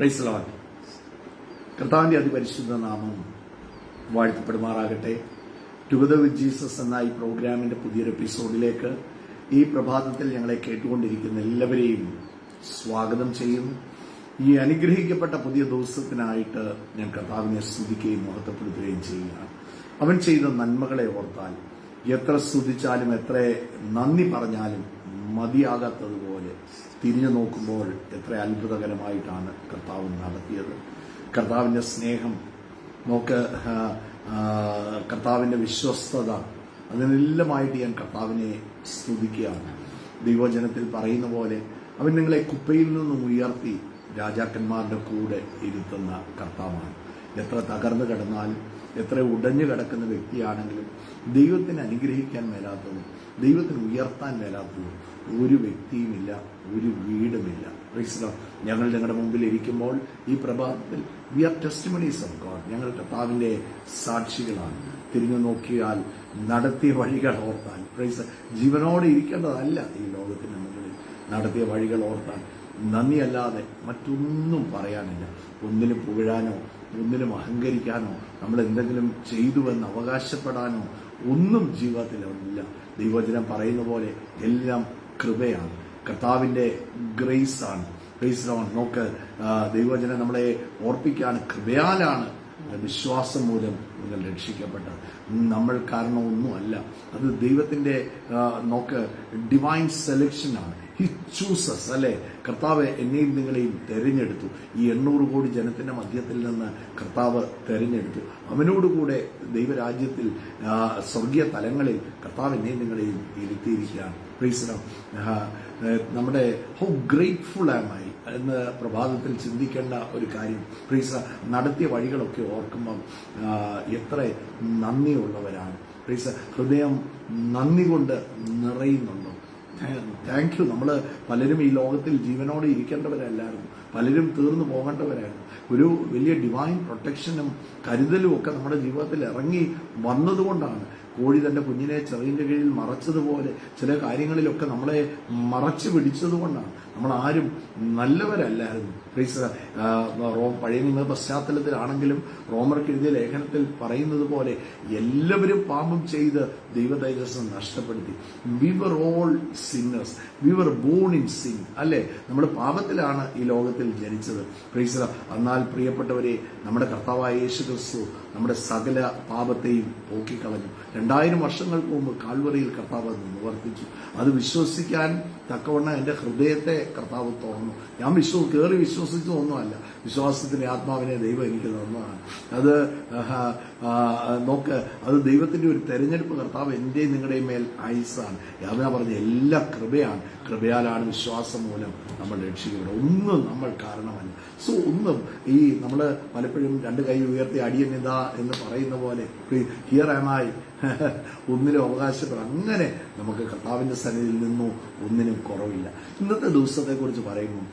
Price the Lord. കർത്താവിന്റെ അതിപരിശുദ്ധ നാമം വാഴ്ത്തപ്പെടുമാറാകട്ടെ. ടുഗദർ വിത്ത് ജീസസ് എന്ന ഈ പ്രോഗ്രാമിന്റെ പുതിയൊരു എപ്പിസോഡിലേക്ക് ഈ പ്രഭാതത്തിൽ ഞങ്ങളെ കേട്ടുകൊണ്ടിരിക്കുന്ന എല്ലാവരെയും സ്വാഗതം ചെയ്യുന്നു. ഈ അനുഗ്രഹിക്കപ്പെട്ട പുതിയ ദിവസത്തിനായിട്ട് ഞാൻ കർത്താവിനെ സ്തുതിക്കുകയും മഹത്വപ്പെടുത്തുകയും ചെയ്യുകയാണ്. അവൻ ചെയ്ത നന്മകളെ ഓർത്താൽ എത്ര സ്തുതിച്ചാലും എത്ര നന്ദി പറഞ്ഞാലും മതിയാകാത്തതുപോലെ തിരിഞ്ഞു നോക്കുമ്പോൾ എത്ര അത്ഭുതകരമായിട്ടാണ് കർത്താവ് നടത്തിയത്. കർത്താവിന്റെ സ്നേഹം നോക്ക്, കർത്താവിന്റെ വിശ്വസ്തത, അതിനെല്ലാമായിട്ട് ഞാൻ കർത്താവിനെ സ്തുതിക്കുകയാണ്. ദൈവജനത്തിൽ പറയുന്ന പോലെ അവൻ നിങ്ങളെ കുപ്പയിൽ നിന്നും ഉയർത്തി രാജാക്കന്മാരുടെ കൂടെ ഇരുത്തുന്ന കർത്താവാണ്. എത്ര തകർന്നു കിടന്നാലും എത്ര ഉടഞ്ഞു കിടക്കുന്ന വ്യക്തിയാണെങ്കിലും ദൈവത്തിന് അനുഗ്രഹിക്കാൻ മേലാത്തതും ദൈവത്തിന് ഉയർത്താൻ മേലാത്തതും ഒരു വ്യക്തിയുമില്ല, ഒരു വീടുമില്ല. ഞങ്ങൾ ഞങ്ങളുടെ മുമ്പിൽ ഇരിക്കുമ്പോൾ ഈ പ്രഭാതത്തിൽ we are testimonies of God. ഞങ്ങൾ കർത്താവിന്റെ സാക്ഷികളാണ്. തിരിഞ്ഞു നോക്കിയാൽ നടത്തിയ വഴികൾ ഓർത്താൽ, ജീവനോടെ ഇരിക്കേണ്ടതല്ല ഈ ലോകത്തിന് മുകളിൽ, നടത്തിയ വഴികൾ ഓർത്താൽ നന്ദിയല്ലാതെ മറ്റൊന്നും പറയാനില്ല. ഒന്നിനും പുകഴാനോ ഒന്നിനും അഹങ്കരിക്കാനോ നമ്മൾ എന്തെങ്കിലും ചെയ്തുവെന്ന് അവകാശപ്പെടാനോ ഒന്നും ജീവിതത്തിൽ ഇല്ല. ദൈവവചനം പറയുന്ന പോലെ എല്ലാം കൃപയാണ്, കർത്താവിന്റെ ഗ്രേസ് ആണ്. നോക്ക്, ദൈവവചനം നമ്മളെ ഓർപ്പിക്കുകയാണ്, കൃപയാലാണ് വിശ്വാസം മൂലം നിങ്ങൾ രക്ഷിക്കപ്പെട്ടത്. നമ്മൾ കാരണമൊന്നുമല്ല, അത് ദൈവത്തിന്റെ നോക്ക് ഡിവൈൻ സെലക്ഷനാണ്. ഹി ചൂസസ്, അല്ലെ? കർത്താവ് എന്നെയും നിങ്ങളെയും തെരഞ്ഞെടുത്തു. ഈ 800 കോടി ജനത്തിന്റെ മധ്യത്തിൽ നിന്ന് കർത്താവ് തെരഞ്ഞെടുത്തു. അവനോടുകൂടെ ദൈവരാജ്യത്തിൽ സ്വർഗീയ തലങ്ങളിൽ കർത്താവ് എന്നെയും നിങ്ങളെയും ഇരുത്തിയിരിക്കുകയാണ്. നമ്മുടെ ഹൗ ഗ്രേറ്റ്ഫുൾ ആയി എന്ന് പ്രഭാതത്തിൽ ചിന്തിക്കേണ്ട ഒരു കാര്യം. നടത്തിയ വഴികളൊക്കെ ഓർക്കുമ്പം എത്ര നന്ദിയുള്ളവരാണ്. ഹൃദയം നന്ദി കൊണ്ട് നിറയുന്നുണ്ടോ? Thank you. നമ്മൾ പലരും ഈ ലോകത്തിൽ ജീവനോടെ ഇരിക്കേണ്ടവരല്ലായിരുന്നു, പലരും തീർന്നു പോകേണ്ടവരായിരുന്നു. ഒരു വലിയ ഡിവൈൻ പ്രൊട്ടക്ഷനും കരുതലും ഒക്കെ നമ്മുടെ ജീവിതത്തിൽ ഇറങ്ങി വന്നതുകൊണ്ടാണ്. കോഴി തന്റെ കുഞ്ഞിനെ ചെറിയന്റെ കീഴിൽ മറച്ചതുപോലെ ചില കാര്യങ്ങളിലൊക്കെ നമ്മളെ മറച്ചു പിടിച്ചതുകൊണ്ടാണ്. നമ്മൾ ആരും നല്ലവരല്ലായിരുന്നു. പഴയ നിയമ പശ്ചാത്തലത്തിലാണെങ്കിലും റോമർക്ക് എഴുതിയ ലേഖനത്തിൽ പറയുന്നത് പോലെ എല്ലാവരും പാപം ചെയ്ത് ദൈവതേജസ് നഷ്ടപ്പെടുത്തി. We were all sinners, we were born in sin, അല്ലെ? നമ്മൾ പാപത്തിലാണ് ഈ ലോകത്തിൽ ജനിച്ചത്. എന്നാൽ പ്രിയപ്പെട്ടവരെ, നമ്മുടെ കർത്താവായ യേശു ക്രിസ്തു നമ്മുടെ സകല പാപത്തെയും പോക്കിക്കളഞ്ഞു. 2000 വർഷങ്ങൾക്ക് മുമ്പ് കാൽവറിയിൽ കർത്താവ് അത് നിവർത്തിച്ചു. അത് വിശ്വസിക്കാൻ തക്കവണ്ണം എന്റെ ഹൃദയത്തെ കർത്താവ് തുറന്നു. ഞാൻ കയറി വിശ്വസിച്ചതൊന്നുമല്ല, വിശ്വാസത്തിന്റെ ആത്മാവിനെ ദൈവം എനിക്ക് തന്നതാണ്. അത് നോക്ക്, അത് ദൈവത്തിന്റെ ഒരു തെരഞ്ഞെടുപ്പ് കർത്താവ് എന്റെയും നിങ്ങളുടെയും മേൽ ആയുസാണ്. അതിനാ പറഞ്ഞ എല്ലാ കൃപയാണ്. കൃപയാലാണ് വിശ്വാസം മൂലം നമ്മൾ രക്ഷിക്കുന്നത്. ഒന്നും നമ്മൾ കാരണമല്ല. ഒന്നും ഈ നമ്മൾ പലപ്പോഴും 2 കൈ ഉയർത്തി അടിയനിതാ എന്ന് പറയുന്ന പോലെ ഹിയർ ആം ഐ, ഒന്നിനും അവകാശപ്പെടാം. അങ്ങനെ നമുക്ക് കർത്താവിന്റെ സന്നിധിയിൽ നിന്നും ഒന്നിനും കുറവില്ല. ഇന്നത്തെ ദിവസത്തെക്കുറിച്ച് പറയുമ്പോൾ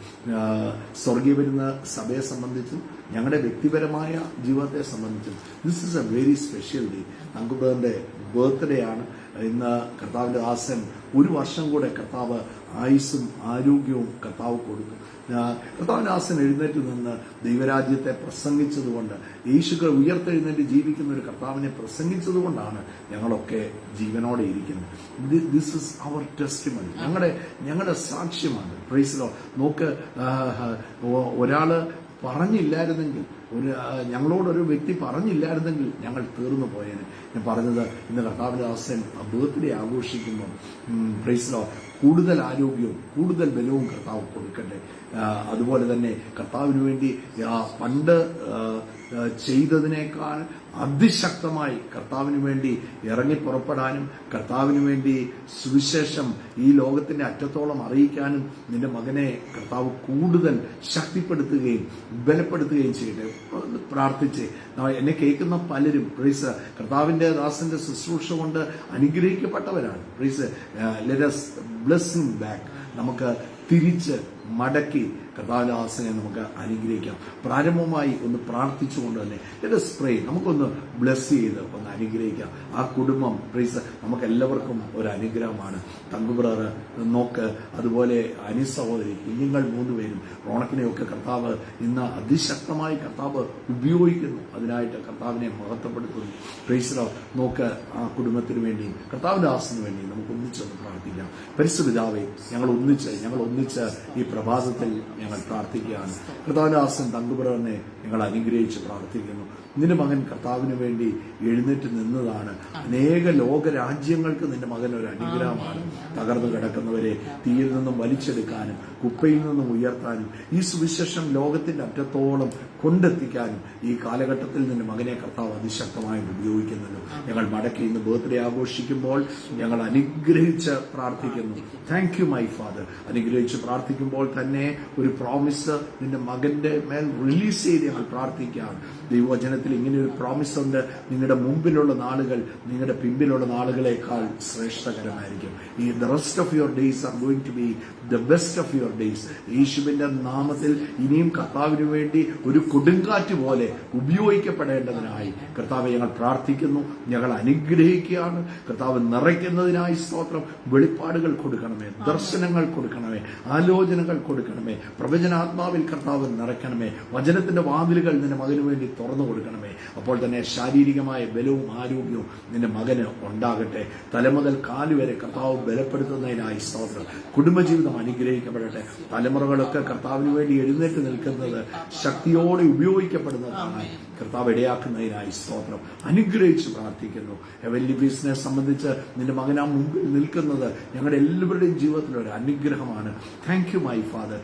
സ്വർഗീയ വരുന്ന സഭയെ സംബന്ധിച്ചും ഞങ്ങളുടെ വ്യക്തിപരമായ ജീവിതത്തെ സംബന്ധിച്ചും this is a very special day. തങ്കുബ്രദറിന്റെ ബർത്ത്ഡേ ആണ് ഇന്ന്. കർത്താവിന്റെ ദാസൻ 1 വർഷം കൂടെ കർത്താവ് ആയുസ്സും ആരോഗ്യവും കർത്താവ് കൊടുക്കും. കർത്താവിന്റെ ദാസൻ എഴുന്നേറ്റ് നിന്ന് ദൈവരാജ്യത്തെ പ്രസംഗിച്ചതുകൊണ്ട്, യേശുക്കൾ ഉയർത്തെഴുന്നേറ്റ് ജീവിക്കുന്ന ഒരു കർത്താവിനെ പ്രസംഗിച്ചതുകൊണ്ടാണ് ഞങ്ങളൊക്കെ ജീവനോടെ ഇരിക്കുന്നത്. ദിസ് ഇസ് അവർ ടെസ്റ്റിമണി, ഞങ്ങളുടെ സാക്ഷ്യമാണ്. Praise the lord. നോക്ക്, ഒരാള് പറഞ്ഞില്ലായിരുന്നെങ്കിൽ, ഞങ്ങളോടൊരു വ്യക്തി പറഞ്ഞില്ലായിരുന്നെങ്കിൽ ഞങ്ങൾ തീർന്നു പോയേനെ. ഞാൻ പറഞ്ഞത്, ഇന്ന് കർത്താവിന്റെ ദാസൻ ബർത്ത്ഡേ ആഘോഷിക്കുമ്പോൾ പ്രൈസ് ദി ലോർഡ് കൂടുതൽ ആരോഗ്യവും കൂടുതൽ ബലവും കർത്താവ് കൊടുക്കട്ടെ. അതുപോലെ തന്നെ കർത്താവിന് വേണ്ടി പണ്ട് ചെയ്തതിനേക്കാൾ അതിശക്തമായി കർത്താവിന് വേണ്ടി ഇറങ്ങി പുറപ്പെടാനും കർത്താവിന് വേണ്ടി സുവിശേഷം ഈ ലോകത്തിന്റെ അറ്റത്തോളം അറിയിക്കാനും നിന്റെ മകനെ കർത്താവ് കൂടുതൽ ശക്തിപ്പെടുത്തുകയും ബലപ്പെടുത്തുകയും ചെയ്യട്ടെ. പ്രാർത്ഥിച്ച് എന്നെ കേൾക്കുന്ന പലരും കർത്താവിന്റെ ദാസന്റെ ശുശ്രൂഷ കൊണ്ട് അനുഗ്രഹിക്കപ്പെട്ടവരാണ്. Let us bless him back. നമുക്ക് തിരിച്ച് മടക്കി കർത്താവിന്റെ ദാസനെ നമുക്ക് അനുഗ്രഹിക്കാം. പ്രാരംഭമായി ഒന്ന് പ്രാർത്ഥിച്ചുകൊണ്ട് തന്നെ സ്പ്രേ നമുക്കൊന്ന് ബ്ലെസ് ചെയ്ത് ഒന്ന് അനുഗ്രഹിക്കാം. ആ കുടുംബം പ്രൈസ് നമുക്ക് എല്ലാവർക്കും ഒരു അനുഗ്രഹമാണ്. തങ്കുബ്രർ നോക്ക്, അതുപോലെ അനി സഹോദരി, കുഞ്ഞുങ്ങൾ 3 പേരും റോണക്കിനെയൊക്കെ കർത്താവ് ഇന്ന് അതിശക്തമായി കർത്താവ് ഉപയോഗിക്കുന്നു. അതിനായിട്ട് കർത്താവിനെ മഹത്വപ്പെടുത്തുന്നു. പ്രൈസ് നോക്ക്, ആ കുടുംബത്തിന് വേണ്ടിയും കർത്താവിന്റെ ദാസന് വേണ്ടിയും നമുക്ക് ഒന്നിച്ചൊന്ന് പ്രാർത്ഥിക്കാം. പരിശുദ്ധ പിതാവേ, ഞങ്ങൾ ഒന്നിച്ച് ഈ പ്രഭാതത്തിൽ ഞങ്ങൾ പ്രാർത്ഥിക്കുകയാണ്. കർത്താവിന്റെ ദാസൻ തങ്കുബ്രറിനെ ഞങ്ങൾ അനുഗ്രഹിച്ച് പ്രാർത്ഥിക്കുന്നു. നിന്റെ മകൻ കർത്താവിന് വേണ്ടി എഴുന്നേറ്റ് നിന്നതാണ്. അനേക ലോകരാജ്യങ്ങൾക്ക് നിന്റെ മകൻ ഒരു അനുഗ്രഹമാണ്. തകർന്നു കിടക്കുന്നവരെ തീയിൽ നിന്നും വലിച്ചെടുക്കാനും കുപ്പയിൽ നിന്നും ഉയർത്താനും ഈ സുവിശേഷം ലോകത്തിന്റെ അറ്റത്തോളം കൊണ്ടെത്തിക്കാനും ഈ കാലഘട്ടത്തിൽ നിന്റെ മകനെ കർത്താവ് അതിശക്തമായി ഉപയോഗിക്കുന്നുണ്ട്. ഞങ്ങൾ മടക്കി ഇന്ന് ബർത്ത്ഡേ ആഘോഷിക്കുമ്പോൾ ഞങ്ങൾ അനുഗ്രഹിച്ച് പ്രാർത്ഥിക്കുന്നു. Thank you my father. അനുഗ്രഹിച്ച് പ്രാർത്ഥിക്കുമ്പോൾ തന്നെ ഒരു പ്രോമിസ് നിന്റെ മകന്റെ മേൽ റിലീസ് ചെയ്ത് ഞങ്ങൾ പ്രാർത്ഥിക്കുകയാണ്. ദൈവവചനത്തിൽ ഇങ്ങനെ ഒരു പ്രോമിസ് ഉണ്ട്, നിങ്ങളുടെ മുമ്പിലുള്ള നാളുകൾ നിങ്ങളുടെ പിമ്പിലുള്ള നാളുകളെക്കാൾ ശ്രേഷ്ഠകരമായിരിക്കും. ഈ the rest of your days are going to be the best of your days. യേശുവിന്റെ നാമത്തിൽ ഇനിയും കർത്താവിന് വേണ്ടി ഒരു കൊടുങ്കാറ്റ് പോലെ ഉപയോഗിക്കപ്പെടേണ്ടതിനായി കർത്താവെ ഞങ്ങൾ പ്രാർത്ഥിക്കുന്നു. ഞങ്ങൾ അനുഗ്രഹിക്കുകയാണ്. കർത്താവ് നിറയ്ക്കുന്നതിനായി സ്തോത്രം. വെളിപ്പാടുകൾ കൊടുക്കണമേ, ദർശനങ്ങൾ കൊടുക്കണമേ, ആലോചനകൾ കൊടുക്കണമേ, പ്രവചനാത്മാവിൽ കർത്താവ് നിറയ്ക്കണമേ. വചനത്തിന്റെ വാതിലുകൾ നിന്റെ മകന് വേണ്ടി തുറന്നു കൊടുക്കണമേ. അപ്പോൾ തന്നെ ശാരീരികമായ ബലവും ആരോഗ്യവും നിന്റെ മകന് ഉണ്ടാകട്ടെ. തലമുതൽ കാലുവരെ കർത്താവ് ബലപ്പെടുത്തുന്നതിനായി സ്തോത്രം. കുടുംബജീവിതം അനുഗ്രഹിക്കപ്പെടട്ടെ. തലമുറകളൊക്കെ കർത്താവിന് വേണ്ടി എഴുന്നേറ്റ് നിൽക്കുന്നത് ശക്തിയോടെ ഉപയോഗിക്കപ്പെടുന്നതാണ്. കർത്താവ് ഇടയാക്കുന്നതിനായി സ്തോത്രം. അനുഗ്രഹിച്ച് പ്രാർത്ഥിക്കുന്നു. ഹെവൻലി ബിസിനെ സംബന്ധിച്ച് നിന്റെ മകനാ മുമ്പിൽ നിൽക്കുന്നത് ഞങ്ങളുടെ എല്ലാവരുടെയും ജീവിതത്തിൽ ഒരു അനുഗ്രഹമാണ്. Thank you my father.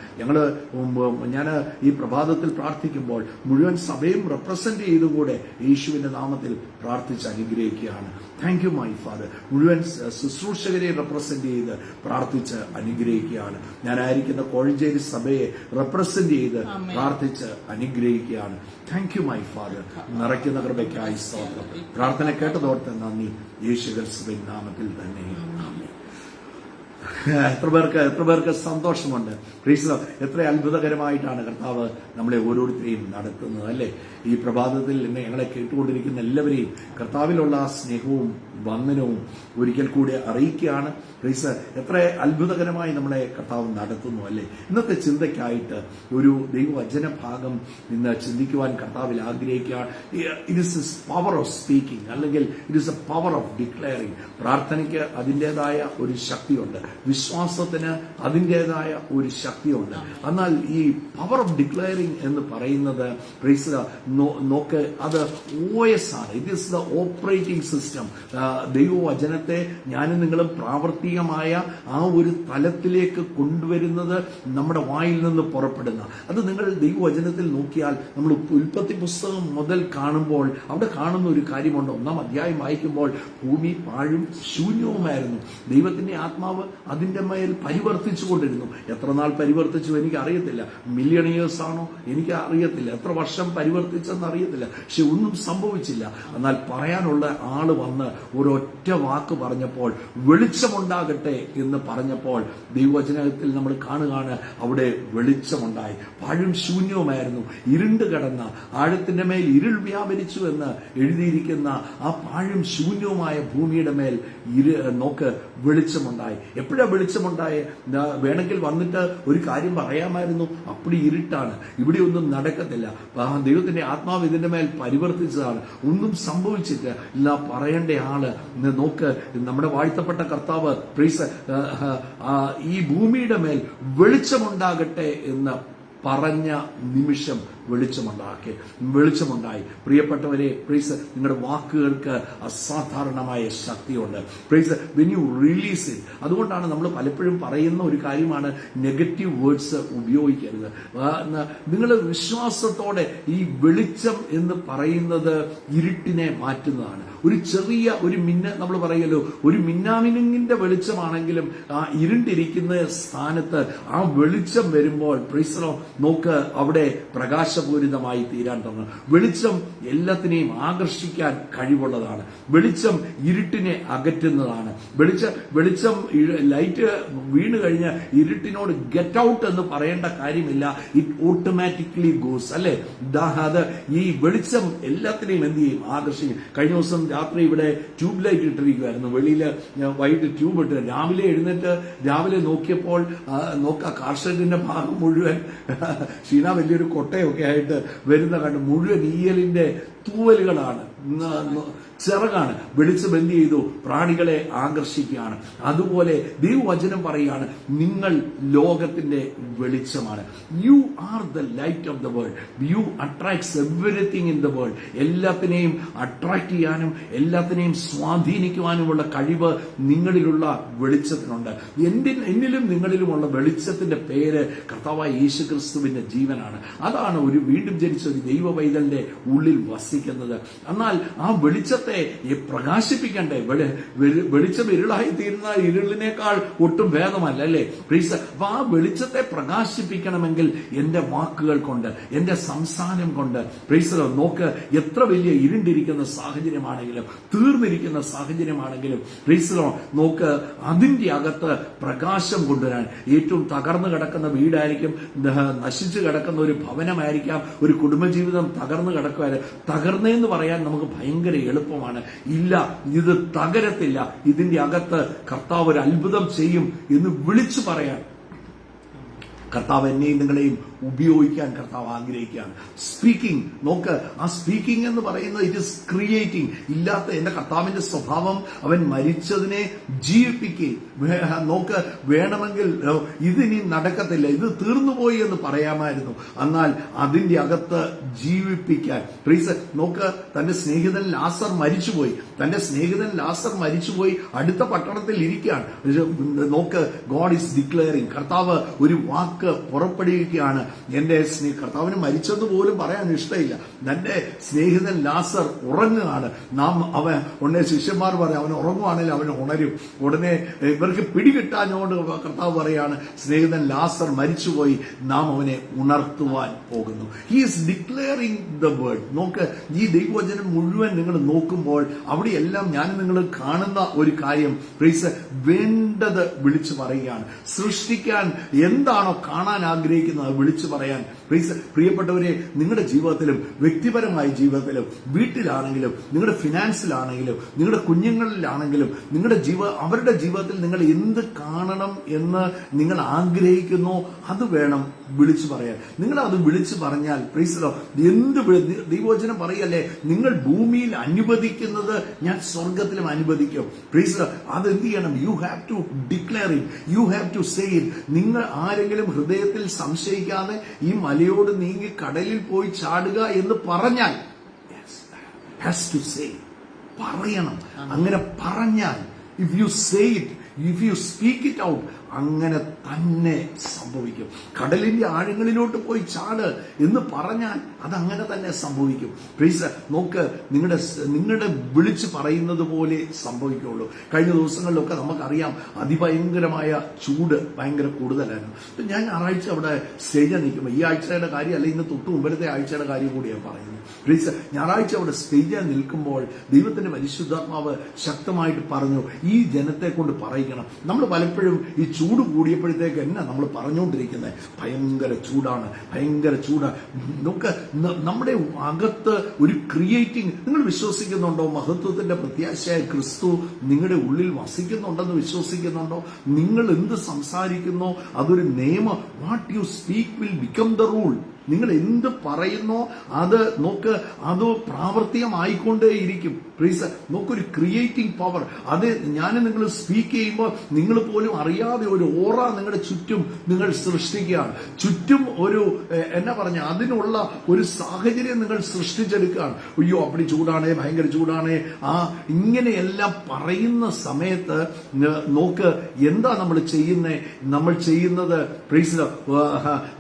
ഞാൻ ഈ പ്രഭാതത്തിൽ പ്രാർത്ഥിക്കുമ്പോൾ മുഴുവൻ സഭയും റെപ്രസെന്റ് ചെയ്തുകൂടെ യേശുവിന്റെ നാമത്തിൽ പ്രാർത്ഥിച്ച് അനുഗ്രഹിക്കുകയാണ്. Thank you my father. മുഴുവൻ ശുശ്രൂഷകരെ റെപ്രസെന്റ് ചെയ്ത് പ്രാർത്ഥിച്ച് അനുഗ്രഹിക്കുകയാണ്. ഞാനായിരിക്കുന്ന കോഴഞ്ചേരി സഭയെ റെപ്രസെന്റ് ചെയ്ത് പ്രാർത്ഥിച്ച് അനുഗ്രഹിക്കുകയാണ്. Thank you my father. നിറയ്ക്കുന്ന കൃപയ്ക്കായി സ്തോത്രം. പ്രാർത്ഥന കേട്ടതോർത്ത് നന്ദി. യേശു ക്രിസ്തുവിൻ നാമത്തിൽ തന്നെ. എത്ര പേർക്ക് സന്തോഷമുണ്ട്. ക്രിസ്തു എത്ര അത്ഭുതകരമായിട്ടാണ് കർത്താവ് നമ്മളെ ഓരോരുത്തരെയും നടത്തുന്നത് അല്ലേ. ഈ പ്രഭാതത്തിൽ ഞങ്ങളെ കേട്ടുകൊണ്ടിരിക്കുന്ന എല്ലാവരെയും കർത്താവിലുള്ള സ്നേഹവും വന്ദനവും ഒരിക്കൽ കൂടി അറിയിക്കുകയാണ്. ക്രിസ്തു എത്ര അത്ഭുതകരമായി നമ്മളെ കർത്താവ് നടത്തുന്നു അല്ലേ. ഇന്നത്തെ ചിന്തയ്ക്കായിട്ട് ഒരു ദൈവവചന ഭാഗം ഇന്ന് ചിന്തിക്കുവാൻ കർത്താവിൽ ആഗ്രഹിക്കുകയാണ്. It is power of speaking, അല്ലെങ്കിൽ it is a power of declaring. പ്രാർത്ഥനയ്ക്ക് അതിൻ്റെതായ ഒരു ശക്തിയുണ്ട്, വിശ്വാസത്തിന് അതിൻ്റെതായ ഒരു ശക്തിയുണ്ട്. എന്നാൽ ഈ പവർ ഓഫ് ഡിക്ലെയറിംഗ് എന്ന് പറയുന്നത് നോക്ക്, അത് OS ആണ്. It is the operating system. ദൈവവചനത്തെ ഞാനും നിങ്ങളും പ്രാവർത്തികമായ ആ ഒരു തലത്തിലേക്ക് കൊണ്ടുവരുന്നത് നമ്മുടെ വായിൽ നിന്ന് പുറപ്പെടുന്ന, അത് നിങ്ങൾ ദൈവവചനത്തിൽ നോക്കിയാൽ നമ്മൾ ഉൽപ്പത്തി പുസ്തകം മുതൽ കാണുമ്പോൾ അവിടെ കാണുന്ന ഒരു കാര്യമുണ്ട്. 1-ാം അധ്യായം വായിക്കുമ്പോൾ ഭൂമി പാഴും ശൂന്യവുമായിരുന്നു. ദൈവത്തിന്റെ ആത്മാവ് അതിന്റെ മേൽ പരിവർത്തിച്ചു കൊണ്ടിരുന്നു. എത്ര നാൾ പരിവർത്തിച്ചു എനിക്ക് അറിയത്തില്ല. മില്യൺ ഇയേഴ്സ് ആണോ എനിക്ക് അറിയത്തില്ല. എത്ര വർഷം പരിവർത്തിച്ചെന്ന് അറിയത്തില്ല. പക്ഷെ ഒന്നും സംഭവിച്ചില്ല. എന്നാൽ പറയാനുള്ള ആള് വന്ന് ഒരൊറ്റ വാക്ക് പറഞ്ഞപ്പോൾ, വെളിച്ചമുണ്ടാകട്ടെ എന്ന് പറഞ്ഞപ്പോൾ ദൈവവചനത്തിൽ നമ്മൾ കാണുകയാണ് അവിടെ വെളിച്ചമുണ്ടായി. പാഴും ശൂന്യവുമായിരുന്നു, ഇരുണ്ട് കിടന്ന, ആഴത്തിന്റെ മേൽ ഇരുൾ വ്യാപരിച്ചു എന്ന് എഴുതിയിരിക്കുന്ന ആ പാഴും ശൂന്യവുമായ ഭൂമിയുടെ മേൽ നോക്ക് വെളിച്ചമുണ്ടായി. എപ്പോഴാണ് വെളിച്ചമുണ്ടായ? വേണമെങ്കിൽ വന്നിട്ട് ഒരു കാര്യം പറയാമായിരുന്നു, അപ്പടി ഇരുട്ടാണ്, ഇവിടെ ഒന്നും നടക്കത്തില്ല, ദൈവത്തിന്റെ ആത്മാവ് ഇതിന്റെ മേൽ പരിവർത്തിച്ചതാണ്, ഒന്നും സംഭവിച്ചിട്ട് ഇല്ല. പറയേണ്ട ആള് നോക്ക്, നമ്മുടെ വാഴ്ത്തപ്പെട്ട കർത്താവ് ഈ ഭൂമിയുടെ മേൽ വെളിച്ചമുണ്ടാകട്ടെ എന്ന് പറഞ്ഞ നിമിഷം വെളിച്ചമുണ്ടായി. പ്രിയപ്പെട്ടവരെ, നിങ്ങളുടെ വാക്കുകൾക്ക് അസാധാരണമായ ശക്തിയുണ്ട്. When you release it. അതുകൊണ്ടാണ് നമ്മൾ പലപ്പോഴും പറയുന്ന ഒരു കാര്യമാണ്, നെഗറ്റീവ് വേർഡ്സ് ഉപയോഗിക്കരുത്. നിങ്ങൾ വിശ്വാസത്തോടെ, ഈ വെളിച്ചം എന്ന് പറയുന്നത് ഇരുട്ടിനെ മാറ്റുന്നതാണ്. ഒരു ചെറിയ ഒരു നമ്മൾ പറയുമല്ലോ, ഒരു മിന്നാമിനുങ്ങിന്റെ വെളിച്ചമാണെങ്കിലും ആ ഇരുണ്ടിരിക്കുന്ന സ്ഥാനത്ത് ആ വെളിച്ചം വരുമ്പോൾ നോക്ക് അവിടെ പ്രകാശപൂരിതമായി തീരാൻ തുടങ്ങും. വെളിച്ചം എല്ലാത്തിനെയും ആകർഷിക്കാൻ കഴിവുള്ളതാണ്. വെളിച്ചം ഇരുട്ടിനെ അകറ്റുന്നതാണ്. വെളിച്ചം ലൈറ്റ് വീണ് കഴിഞ്ഞ് ഇരുട്ടിനോട് ഗെറ്റ് ഔട്ട് എന്ന് പറയേണ്ട കാര്യമില്ല. ഇറ്റ് ഓട്ടോമാറ്റിക്കലി ഗോസ്, അല്ലെ? അത് ഈ വെളിച്ചം എല്ലാത്തിനെയും എന്ത് ചെയ്യും? ആകർഷിക്കും. കഴിഞ്ഞ ദിവസം രാത്രി ഇവിടെ ട്യൂബ് ലൈറ്റ് ഇട്ടിരിക്കുമായിരുന്നു. വെളിയിൽ വൈകിട്ട് ട്യൂബ് ഇട്ട് രാവിലെ എഴുന്നേറ്റ് രാവിലെ നോക്കിയപ്പോൾ കാർഷെഡിന്റെ ഭാഗം മുഴുവൻ ഷീന വലിയൊരു കൊട്ടയൊക്കെ ആയിട്ട് വരുന്ന കണ്ട് മുഴുവൻ ഈയലിന്റെ തൂവലുകളാണ്, ചിറകാണ്. വെളിച്ചം എന്ത് ചെയ്തു? പ്രാണികളെ ആകർഷിക്കുകയാണ്. അതുപോലെ ദൈവവചനം പറയുകയാണ്, നിങ്ങൾ ലോകത്തിന്റെ വെളിച്ചമാണ്. You are the light of the world. You attracts everything in the world. എല്ലാത്തിനെയും അട്രാക്ട് ചെയ്യാനും എല്ലാത്തിനെയും സ്വാധീനിക്കുവാനുമുള്ള കഴിവ് നിങ്ങളിലുള്ള വെളിച്ചത്തിനുണ്ട്. എന്നിലും നിങ്ങളിലുമുള്ള വെളിച്ചത്തിന്റെ പേര് കർത്താവായ യേശുക്രിസ്തുവിന്റെ ജീവനാണ്. അതാണ് ഒരു വീണ്ടും ജനിച്ച ഒരു ദൈവ പൈതലിന്റെ ഉള്ളിൽ വസിക്കുന്നത്. എന്നാൽ ആ വെളിച്ചത്തെ പ്രകാശിപ്പിക്കണ്ടേ? വെളിച്ചം ഇരുളായി തീരുന്ന ഇരുളിനേക്കാൾ ഒട്ടും ഭേദമല്ല, അല്ലേ? അപ്പൊ ആ വെളിച്ചത്തെ പ്രകാശിപ്പിക്കണമെങ്കിൽ എന്റെ വാക്കുകൾ കൊണ്ട്, എന്റെ സംസാരം കൊണ്ട്, നോക്ക്, എത്ര വലിയ ഇരുണ്ടിരിക്കുന്ന സാഹചര്യമാണെങ്കിലും തീർന്നിരിക്കുന്ന സാഹചര്യമാണെങ്കിലും നോക്ക്, അതിന്റെ അകത്ത് പ്രകാശം കൊണ്ടുവരാൻ ഏറ്റവും തകർന്നു കിടക്കുന്ന വീടായിരിക്കും, നശിച്ചു കിടക്കുന്ന ഒരു ഭവനമായിരിക്കാം, ഒരു കുടുംബജീവിതം തകർന്നു കിടക്കുവാൻ. തകർന്നെന്ന് പറയാൻ നമുക്ക് ഭയങ്കര എളുപ്പമാണ്. ഇല്ല, ഇത് തകരത്തില്ല, ഇതിന്റെ അകത്ത് കർത്താവ് ഒരു അത്ഭുതം ചെയ്യും എന്ന് വിളിച്ചു പറയാൻ കർത്താവ് എന്നെയും നിങ്ങളെയും ഉപയോഗിക്കാൻ കർത്താവ് ആഗ്രഹിക്കുകയാണ്. സ്പീക്കിംഗ്, നോക്ക്, ആ സ്പീക്കിംഗ് എന്ന് പറയുന്നത് ഇറ്റ് ഇസ് ക്രിയേറ്റിംഗ്. ഇല്ലാത്ത എന്റെ കർത്താവിന്റെ സ്വഭാവം അവൻ മരിച്ചതിനെ ജീവിപ്പിക്കുകയും, നോക്ക്, വേണമെങ്കിൽ ഇതിനി നടക്കത്തില്ല, ഇത് തീർന്നുപോയി എന്ന് പറയാമായിരുന്നു, എന്നാൽ അതിന്റെ അകത്ത് ജീവിപ്പിക്കാൻ. നോക്ക്, തന്റെ സ്നേഹിതൻ ലാസർ മരിച്ചുപോയി, അടുത്ത പട്ടണത്തിൽ ഇരിക്കുകയാണ്. നോക്ക്, ഗോഡ് ഈസ് ഡിക്ലെയറിംഗ്. കർത്താവ് ഒരു വാക്ക് പുറപ്പെടുവിക്കുകയാണ്. എന്റെ കർത്താവിന് മരിച്ചെന്ന് പോലും പറയാൻ ഇഷ്ടമില്ല. തന്റെ സ്നേഹിതൻ ലാസർ ഉറങ്ങുകയാണ്. ഉടനെ ശിഷ്യന്മാർ പറയും, അവൻ ഉറങ്ങുവാണെങ്കിൽ അവൻ ഉണരും. ഉടനെ ഇവർക്ക് പിടികിട്ടാഞ്ഞുകൊണ്ട് കർത്താവ് പറയാണ്, സ്നേഹിതൻ ലാസർ മരിച്ചുപോയി, നാം അവനെ ഉണർത്തുവാൻ പോകുന്നു. He is declaring the word. നോക്ക്, ഈ ദൈവവചനം മുഴുവൻ നിങ്ങൾ നോക്കുമ്പോൾ അവിടെയെല്ലാം ഞാൻ നിങ്ങൾ കാണുന്ന ഒരു കാര്യം, വേണ്ടത് വിളിച്ചു പറയുകയാണ്. സൃഷ്ടിക്കാൻ എന്താണോ കാണാൻ ആഗ്രഹിക്കുന്നത് വിളിച്ചു പറയാൻ. പ്രിയപ്പെട്ടവരെ, നിങ്ങളുടെ ജീവിതത്തിലും വ്യക്തിപരമായ ജീവിതത്തിലും വീട്ടിലാണെങ്കിലും നിങ്ങളുടെ ഫിനാൻസിലാണെങ്കിലും നിങ്ങളുടെ കുഞ്ഞുങ്ങളിലാണെങ്കിലും അവരുടെ ജീവിതത്തിൽ നിങ്ങൾ എന്ത് കാണണം എന്ന് നിങ്ങൾ ആഗ്രഹിക്കുന്നോ അത് വേണം വിളിച്ചു പറയാൻ. നിങ്ങൾ അത് വിളിച്ചു പറഞ്ഞാൽ ദൈവവചനം പറയല്ലേ, നിങ്ങൾ ഭൂമിയിൽ അനുവദിക്കുന്നത് ഞാൻ സ്വർഗത്തിലും അനുവദിക്കും. അതെന്ത് ചെയ്യണം? You have to declare it, you have to say it. നിങ്ങൾ ആരെങ്കിലും ഹൃദയത്തിൽ സംശയിക്കാതെ ഈ മലയോട് നീങ്ങി കടലിൽ പോയി ചാടുക എന്ന് പറഞ്ഞാൽ, പറയണം. അങ്ങനെ പറഞ്ഞാൽ, if you say it, if you speak it out, അങ്ങനെ തന്നെ സംഭവിക്കും. കടലിന്റെ ആഴങ്ങളിലോട്ട് പോയി ചാട് എന്ന് പറഞ്ഞാൽ അതങ്ങനെ തന്നെ സംഭവിക്കും. നോക്ക്, നിങ്ങളുടെ വിളിച്ച് പറയുന്നത് പോലെ സംഭവിക്കുള്ളൂ. കഴിഞ്ഞ ദിവസങ്ങളിലൊക്കെ നമുക്കറിയാം, അതിഭയങ്കരമായ ചൂട് ഭയങ്കര കൂടുതലായിരുന്നു. ഞാൻ ഞായറാഴ്ച അവിടെ സ്റ്റേജിൽ നിൽക്കുമ്പോൾ, ഈ ആഴ്ചയുടെ കാര്യമല്ല, ഇന്ന് തൊട്ട് മുമ്പത്തെ ആഴ്ചയുടെ കാര്യം കൂടിയാണ് പറയുന്നത്. ഞായറാഴ്ച അവിടെ സ്റ്റേജിൽ നിൽക്കുമ്പോൾ ദൈവത്തിന്റെ പരിശുദ്ധാത്മാവ് ശക്തമായിട്ട് പറഞ്ഞു, ഈ ജനത്തെ കൊണ്ട് പറയിക്കണം. നമ്മൾ പലപ്പോഴും ഈ ചൂട് കൂടിയപ്പോഴത്തേക്ക് എന്നാ നമ്മൾ പറഞ്ഞുകൊണ്ടിരിക്കുന്നത്, ഭയങ്കര ചൂടാണ്. നമുക്ക് നമ്മുടെ അകത്ത് ഒരു ക്രിയേറ്റിംഗ്, നിങ്ങൾ വിശ്വസിക്കുന്നുണ്ടോ? മഹത്വത്തിന്റെ പ്രത്യാശയായ ക്രിസ്തു നിങ്ങളുടെ ഉള്ളിൽ വസിക്കുന്നുണ്ടെന്ന് വിശ്വസിക്കുന്നുണ്ടോ? നിങ്ങൾ എന്ത് സംസാരിക്കുന്നോ അതൊരു നിയമം. What you speak will become the rule. നിങ്ങൾ എന്ത് പറയുന്നോ അത് നോക്ക്, അത് പ്രാവർത്തികമായിക്കൊണ്ടേയിരിക്കും. നോക്കൊരു ക്രിയേറ്റിംഗ് പവർ. അത് ഞാൻ നിങ്ങൾ സ്പീക്ക് ചെയ്യുമ്പോൾ നിങ്ങൾ പോലും അറിയാതെ ഒരു ഓറ നിങ്ങളുടെ ചുറ്റും നിങ്ങൾ സൃഷ്ടിക്കുകയാണ്. ചുറ്റും ഒരു അതിനുള്ള ഒരു സാഹചര്യം നിങ്ങൾ സൃഷ്ടിച്ചെടുക്കുകയാണ്. അയ്യോ, അപ്പടി ചൂടാണേ, ഭയങ്കര ചൂടാണേ, ഇങ്ങനെയെല്ലാം പറയുന്ന സമയത്ത് നോക്ക്, എന്താ നമ്മൾ ചെയ്യുന്നത്?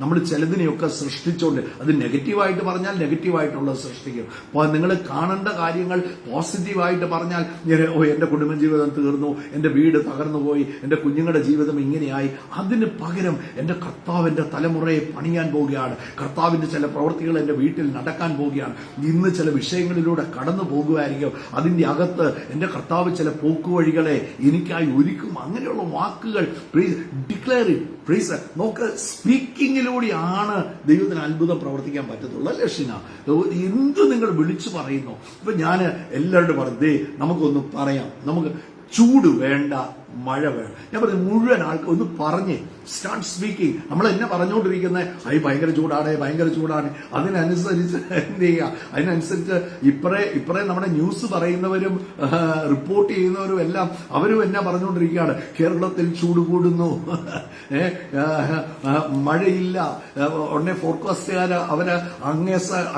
നമ്മൾ ചിലതിനെയൊക്കെ സൃഷ്ടിച്ചുകൊണ്ട്, അത് നെഗറ്റീവായിട്ട് പറഞ്ഞാൽ നെഗറ്റീവായിട്ടുള്ളത് സൃഷ്ടിക്കും. അപ്പോൾ നിങ്ങൾ കാണേണ്ട കാര്യങ്ങൾ പോസിറ്റീവായിട്ട് പറഞ്ഞാൽ എന്റെ കുടുംബജീവിതം തീർന്നു, എന്റെ വീട് തകർന്നു പോയി, എന്റെ കുഞ്ഞുങ്ങളുടെ ജീവിതം ഇങ്ങനെയായി. അതിന് പകരം എന്റെ കർത്താവിന്റെ തലമുറയെ പണിയാൻ പോവുകയാണ്, കർത്താവിന്റെ ചില പ്രവൃത്തികൾ എന്റെ വീട്ടിൽ നടക്കാൻ പോവുകയാണ്, ഇന്ന് ചില വിഷയങ്ങളിലൂടെ കടന്നു പോകുമായിരിക്കും, അതിന്റെ അകത്ത് എന്റെ കർത്താവ് ചില പോക്കുവഴികളെ എനിക്കായി ഒരുക്കും. അങ്ങനെയുള്ള വാക്കുകൾ ഡിക്ലെയർ ചെയ്യും. പ്രീസ് നോക്ക്, സ്പീക്കിങ്ങിലൂടെയാണ് ദൈവത്തിന് അത്ഭുതം പ്രവർത്തിക്കാൻ പറ്റത്തുള്ളൂ. അല്ലേ ഷിന? എന്ത് നിങ്ങൾ വിളിച്ചു പറയുന്നു? ഇപ്പൊ ഞാൻ എല്ലാവരോടും പറഞ്ഞു, നമുക്കൊന്ന് പറയാം, നമുക്ക് ചൂട് വേണ്ട, മഴ വേണം. ഞാൻ പറഞ്ഞു മുഴുവൻ ആൾക്ക് ഒന്ന് പറഞ്ഞ് സ്റ്റാർട്ട് സ്പീക്കിംഗ്. നമ്മൾ എന്നെ പറഞ്ഞുകൊണ്ടിരിക്കുന്നത് ഭയങ്കര ചൂടാണ്, ഭയങ്കര ചൂടാണ്. അതിനനുസരിച്ച് എന്ത് ചെയ്യുക? അതിനനുസരിച്ച് ഇപ്പറേ നമ്മുടെ ന്യൂസ് പറയുന്നവരും റിപ്പോർട്ട് ചെയ്യുന്നവരും എല്ലാം അവരും എന്നെ പറഞ്ഞുകൊണ്ടിരിക്കുകയാണ്, കേരളത്തിൽ ചൂട് കൂടുന്നു, മഴയില്ല. ഉടനെ ഫോർകാസ്റ്റുകാര് അവര്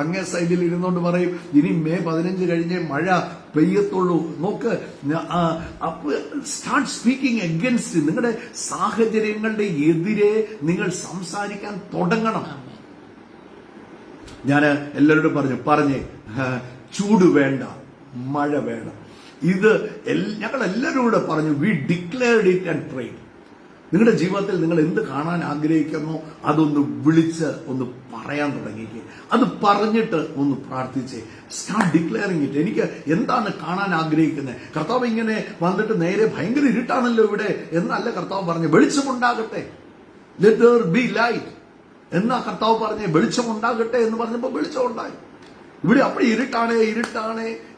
അങ്ങേ സൈഡിൽ ഇരുന്നുകൊണ്ട് പറയും, ഇനി മെയ് 15 കഴിഞ്ഞ് മഴ പെയ്യത്തുള്ളൂ. നോക്ക്, സ്റ്റാർട്ട് സ്പീക്കിംഗ് അഗൻസ്റ്റ്. നിങ്ങളുടെ സാഹചര്യങ്ങളുടെ എതിരെ നിങ്ങൾ സംസാരിക്കാൻ തുടങ്ങണം. ഞാൻ എല്ലാവരോടും പറഞ്ഞേ ചൂട് വേണ്ട, മഴ വേണം. ഇത് ഞങ്ങൾ എല്ലാവരും കൂടെ പറഞ്ഞു, we declared it and prayed. നിങ്ങളുടെ ജീവിതത്തിൽ നിങ്ങൾ എന്ത് കാണാൻ ആഗ്രഹിക്കുന്നോ അതൊന്ന് വിളിച്ച് ഒന്ന് പറയാൻ തുടങ്ങിക്കേ. അത് പറഞ്ഞിട്ട് ഒന്ന് പ്രാർത്ഥിച്ചേ. Start declaring it. എനിക്ക് എന്താണ് കാണാൻ ആഗ്രഹിക്കുന്നത്? കർത്താവ് ഇങ്ങനെ വന്നിട്ട് നേരെ ഭയങ്കര ഇരുട്ടാണല്ലോ ഇവിടെ എന്നല്ല കർത്താവ് പറഞ്ഞു, വെളിച്ചമുണ്ടാകട്ടെ, ലെറ്റ് ദേർ ബി ലൈറ്റ് എന്നാ കർത്താവ് പറഞ്ഞേ. വെളിച്ചമുണ്ടാകട്ടെ എന്ന് പറഞ്ഞപ്പോൾ വെളിച്ചമുണ്ടായി. ഇവിടെ അപ്പോൾ ഇരുട്ടാണ്,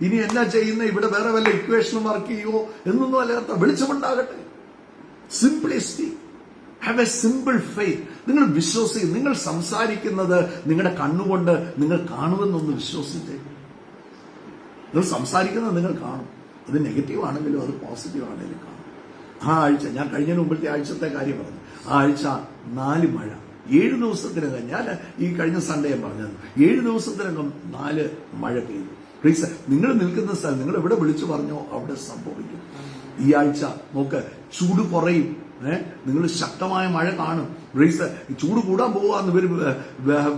ഇനി എന്നാ ചെയ്യുന്നത്? ഇവിടെ വേറെ വല്ല ഇക്വേഷനും വർക്ക് ചെയ്യുമോ എന്നൊന്നും അല്ല കർത്താവ്. വെളിച്ചമുണ്ടാകട്ടെ. Simply speak. Have a simple faith. നിങ്ങൾ വിശ്വസിക്കും. നിങ്ങൾ സംസാരിക്കുന്നത് നിങ്ങളുടെ കണ്ണുകൊണ്ട് നിങ്ങൾ കാണുമെന്നൊന്ന് വിശ്വസിച്ചേ. നിങ്ങൾ സംസാരിക്കുന്നത് നിങ്ങൾ കാണും. അത് നെഗറ്റീവ് ആണെങ്കിലും അത് പോസിറ്റീവ് ആണെങ്കിലും കാണും. ആ ആഴ്ച, ഞാൻ കഴിഞ്ഞതിന് മുമ്പത്തെ ആഴ്ചത്തെ കാര്യം പറഞ്ഞു, ആ ആഴ്ച 4 മഴ, 7 ദിവസത്തിനകം. ഞാൻ ഈ കഴിഞ്ഞ സൺഡേ പറഞ്ഞത് 7 ദിവസത്തിനകം 4 മഴ പെയ്തു. പ്ലീസ്, നിങ്ങൾ നിൽക്കുന്ന സ്ഥലം നിങ്ങൾ എവിടെ വിളിച്ചു പറഞ്ഞോ അവിടെ സംഭവിക്കും. ഈ ആഴ്ച നോക്ക്, ചൂട് കുറയും. നിങ്ങൾ ശക്തമായ മഴ കാണും. ബ്രീസ്, ചൂട് കൂടാൻ പോവാന്ന്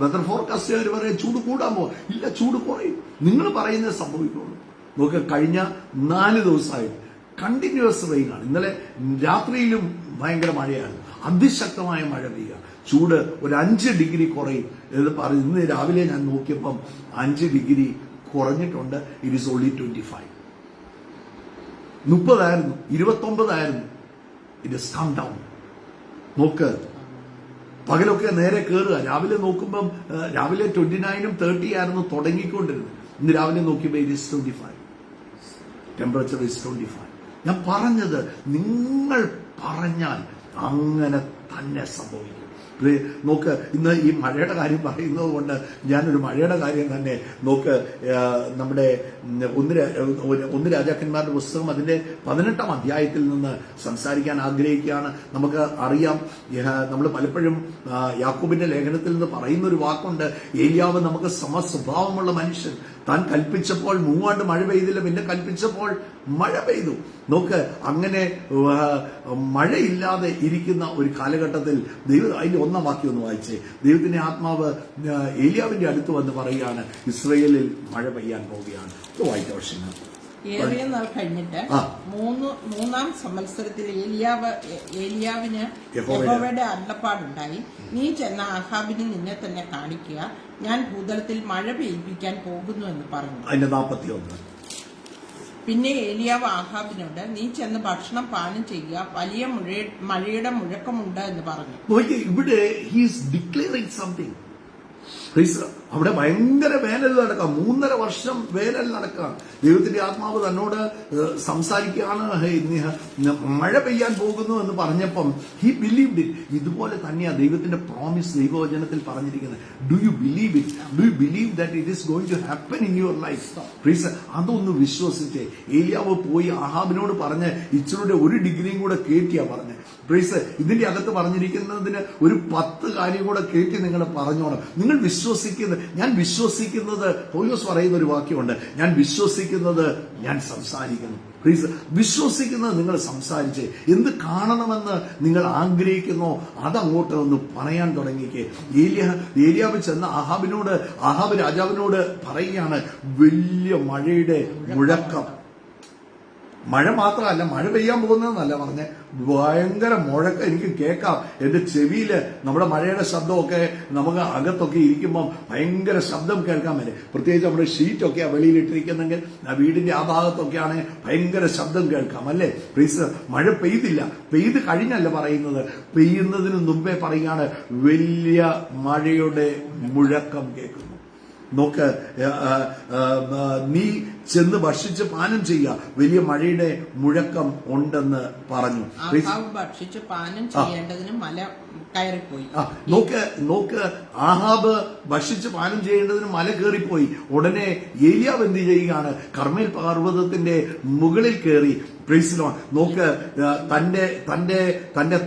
വെതർ ഫോർകാസ്റ്റുകാർ പറയാം, ചൂട് കൂടാൻ പോവാ. ഇല്ല, ചൂട് കുറയും. നിങ്ങൾ പറയുന്നത് സംഭവിക്കുള്ളൂ. നോക്ക്, കഴിഞ്ഞ 4 ദിവസമായിട്ട് കണ്ടിന്യൂസ് റെയിനാണ്. ഇന്നലെ രാത്രിയിലും ഭയങ്കര മഴയാണ്, അതിശക്തമായ മഴ പെയ്യുക. ചൂട് ഒരു 5 ഡിഗ്രി കുറയും എന്ന് പറഞ്ഞു. ഇന്ന് രാവിലെ ഞാൻ നോക്കിയപ്പം 5 ഡിഗ്രി കുറഞ്ഞിട്ടുണ്ട്. It is only 25. 30 ആയിരുന്നു, 29 ആയിരുന്നു. It is come down. നോക്ക്, പകലൊക്കെ നേരെ കയറുക. രാവിലെ നോക്കുമ്പം രാവിലെ 29ഉം 30 ആയിരുന്നു തുടങ്ങിക്കൊണ്ടിരുന്നത്. ഇന്ന് രാവിലെ നോക്കിയപ്പോൾ ഇറ്റ് ഇസ് 25. Temperature is 25. ഞാൻ പറഞ്ഞത് നിങ്ങൾ പറഞ്ഞാൽ അങ്ങനെ തന്നെ സംഭവിക്കും. നോക്ക്, ഇന്ന് ഈ മഴയുടെ കാര്യം പറയുന്നത് കൊണ്ട് ഞാനൊരു മഴയുടെ കാര്യം തന്നെ നോക്ക്. നമ്മുടെ 1 രാജാക്കന്മാരുടെ പുസ്തകം അതിന്റെ 18ാം അധ്യായത്തിൽ നിന്ന് സംസാരിക്കാൻ ആഗ്രഹിക്കുകയാണ്. നമുക്ക് അറിയാം, നമ്മൾ പലപ്പോഴും യാക്കോബിന്റെ ലേഖനത്തിൽ നിന്ന് പറയുന്ന ഒരു വാക്കുണ്ട്, ഏലിയാവ് നമുക്ക് സമസ്വഭാവമുള്ള മനുഷ്യൻ. താൻ കൽപ്പിച്ചപ്പോൾ 3 ആണ്ട് മഴ പെയ്തില്ല, പിന്നെ കൽപ്പിച്ചപ്പോൾ മഴ പെയ്തു. നോക്ക്, അങ്ങനെ മഴയില്ലാതെ ഇരിക്കുന്ന ഒരു കാലഘട്ടത്തിൽ ദൈവം, അതിന്റെ 1-ാം വാക്യം ഒന്ന് വായിച്ചേ. ദൈവത്തിന്റെ ആത്മാവ് ഏലിയാവിന്റെ അടുത്ത് വന്ന് പറയുകയാണ്, ഇസ്രയേലിൽ മഴ പെയ്യാൻ പോവുകയാണ്. വായിക്കാം. ഏറിയ നാൾ കഴിഞ്ഞിട്ട് 3-ാം സംവത്സരത്തിൽ ഏലിയാവിന് യഹോവയുടെ അരുളപ്പാടുണ്ടായി, നീ ചെന്ന ആഹാബിന് നിന്നെ തന്നെ കാണിക്കുക, ഞാൻ ഭൂതലത്തിൽ മഴ പെയ്യിപ്പിക്കാൻ പോകുന്നു എന്ന് പറഞ്ഞു. അതിന്റെ 41. പിന്നെ ഏലിയാവ് ആഹാബിനോട്, നീ ചെന്ന് ഭക്ഷണം പാനം ചെയ്യുക, വലിയ മഴയുടെ മുഴക്കമുണ്ട് എന്ന് പറഞ്ഞു. ഇവിടെ ഹീസ് ഡിക്ലെയറിംഗ് സംതിങ്. അവിടെ ഭയങ്കര വേനൽ നടക്കാം, 3.5 വർഷം വേനൽ നടക്കാം. ദൈവത്തിന്റെ ആത്മാവ് തന്നോട് സംസാരിക്കുകയാണ്, മഴ പെയ്യാൻ പോകുന്നു എന്ന് പറഞ്ഞപ്പം ഹി ബിലീവ്ഡ് ഇറ്റ്. ഇതുപോലെ തന്നെയാണ് ദൈവത്തിന്റെ പ്രോമിസ് ദൈവവചനത്തിൽ പറഞ്ഞിരിക്കുന്നത്. Do you believe it? Do you believe that it is going to happen in your life? Please, അതൊന്ന് വിശ്വസിച്ചേ. ഏലിയാവ് പോയി ആഹാബിനോട് പറഞ്ഞ് ഇച്ചിരുടെ 1 ഡിഗ്രിയും കൂടെ കയറ്റിയാ പറഞ്ഞ്. പ്ലീസ്, ഇതിന്റെ അകത്ത് പറഞ്ഞിരിക്കുന്നതിന് ഒരു 10 കാര്യം കൂടെ കയറ്റി നിങ്ങൾ പറഞ്ഞോണം. നിങ്ങൾ വിശ്വസിക്കുന്നത് പൗലോസ് പറയുന്ന ഒരു വാക്യമുണ്ട്, ഞാൻ വിശ്വസിക്കുന്നത് ഞാൻ സംസാരിക്കുന്നു. വിശ്വസിക്കുന്നത് നിങ്ങൾ സംസാരിച്ച് എന്ത് കാണണമെന്ന് നിങ്ങൾ ആഗ്രഹിക്കുന്നോ അതങ്ങോട്ട് ഒന്ന് പറയാൻ തുടങ്ങിക്കേ. ഏലിയാവ് ചെന്ന ആഹാബ് രാജാവിനോട് പറയുകയാണ്, വലിയ മഴയുടെ മുഴക്കം. മഴ മാത്രമല്ല, മഴ പെയ്യാൻ പോകുന്നതെന്നല്ല പറഞ്ഞ്, ഭയങ്കര മുഴക്കം എനിക്ക് കേൾക്കാം. എന്റെ ചെവിയില് നമ്മുടെ മഴയുടെ ശബ്ദമൊക്കെ നമുക്ക് അകത്തൊക്കെ ഇരിക്കുമ്പം ഭയങ്കര ശബ്ദം കേൾക്കാൻ വരെ. പ്രത്യേകിച്ച് നമ്മുടെ ഷീറ്റൊക്കെയാ വെളിയിലിട്ടിരിക്കുന്നെങ്കിൽ വീടിന്റെ ആ ഭാഗത്തൊക്കെയാണ് ഭയങ്കര ശബ്ദം കേൾക്കാം അല്ലേ. പ്ലീസ്, മഴ പെയ്തില്ല, പെയ്ത് കഴിഞ്ഞല്ല പറയുന്നത്, പെയ്യുന്നതിന് മുമ്പേ പറയുകയാണ് വലിയ മഴയുടെ മുഴക്കം കേൾക്കുന്നു. നോക്ക്, നീ ചെന്ന് ഭക്ഷിച്ച് പാനം ചെയ്യുക, വലിയ മഴയുടെ മുഴക്കം ഉണ്ടെന്ന് പറഞ്ഞു. ഭക്ഷിച്ച് പാനം ചെയ്യേണ്ടതിന് മല കയറിപ്പോയി. നോക്ക്, ആഹാബ് ഭക്ഷിച്ച് പാനം ചെയ്യേണ്ടതിന് മല കയറിപ്പോയി. ഉടനെ ഏലിയാവ് എന്ത് ചെയ്യുകയാണ്, കർമ്മേൽ പർവ്വതത്തിന്റെ മുകളിൽ കയറി. നോക്ക്, തന്റെ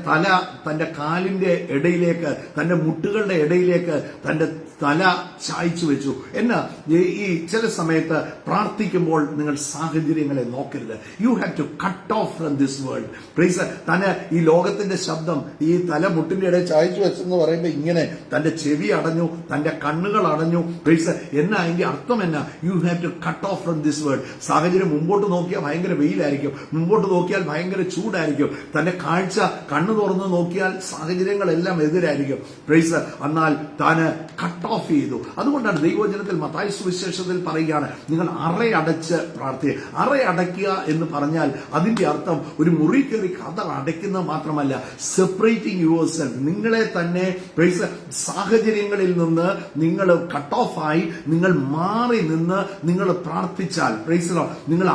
തല തന്റെ കാലിന്റെ ഇടയിലേക്ക്, തന്റെ മുട്ടുകളുടെ ഇടയിലേക്ക് തന്റെ തല ചായ്ച്ചു വെച്ചു. എന്നാ ഈ ചില സമയത്ത് പ്രാർത്ഥിക്കുമ്പോൾ നിങ്ങൾ സാഹചര്യങ്ങളെ നോക്കരുത്. You have to cut off from this world. Praise, തന്നെ ഈ ലോകത്തിന്റെ ശബ്ദം ഈ തല മുട്ടിന്റെ ഇടയിൽ ചായ്ച്ചു വെച്ചെന്ന് പറയുമ്പോൾ ഇങ്ങനെ തന്റെ ചെവി അടഞ്ഞു, തന്റെ കണ്ണുകൾ അടഞ്ഞു. പ്രൈസ്, എന്നാ അതിന്റെ അർത്ഥം എന്നാ? You have to cut off from this world. സാഹചര്യം മുമ്പോട്ട് നോക്കിയാൽ ഭയങ്കര വെയിലായിരിക്കും, മുമ്പോട്ട് നോക്കിയാൽ ഭയങ്കര ചൂടായിരിക്കും. തന്റെ കാഴ്ച കണ്ണു തുറന്ന് നോക്കിയാൽ സാഹചര്യങ്ങളെല്ലാം എതിരായിരിക്കും. പ്രൈസ്, എന്നാൽ താന് കട്ട് ഓഫ് ചെയ്തു. അതുകൊണ്ടാണ് ദൈവവചനത്തിൽ മത്തായി സുവിശേഷത്തിൽ പറയുകയാണ്, നിങ്ങൾ അറയടച്ച് പ്രാർത്ഥിക്കുക. അറയടയ്ക്കുക എന്ന് പറഞ്ഞാൽ അതിന്റെ അർത്ഥം ഒരു മുറി കയറി കഥ അടയ്ക്കുന്നത് മാത്രമല്ല, സെപ്പറേറ്റിംഗ് യുവർ സെൽഫ്, നിങ്ങളെ തന്നെ പ്രൈസ് സാഹചര്യങ്ങളിൽ നിന്ന് നിങ്ങൾ കട്ട് ഓഫ് ആയി നിങ്ങൾ മാറി നിന്ന് നിങ്ങൾ പ്രാർത്ഥിച്ചാൽ, പ്രൈസ് നിങ്ങൾ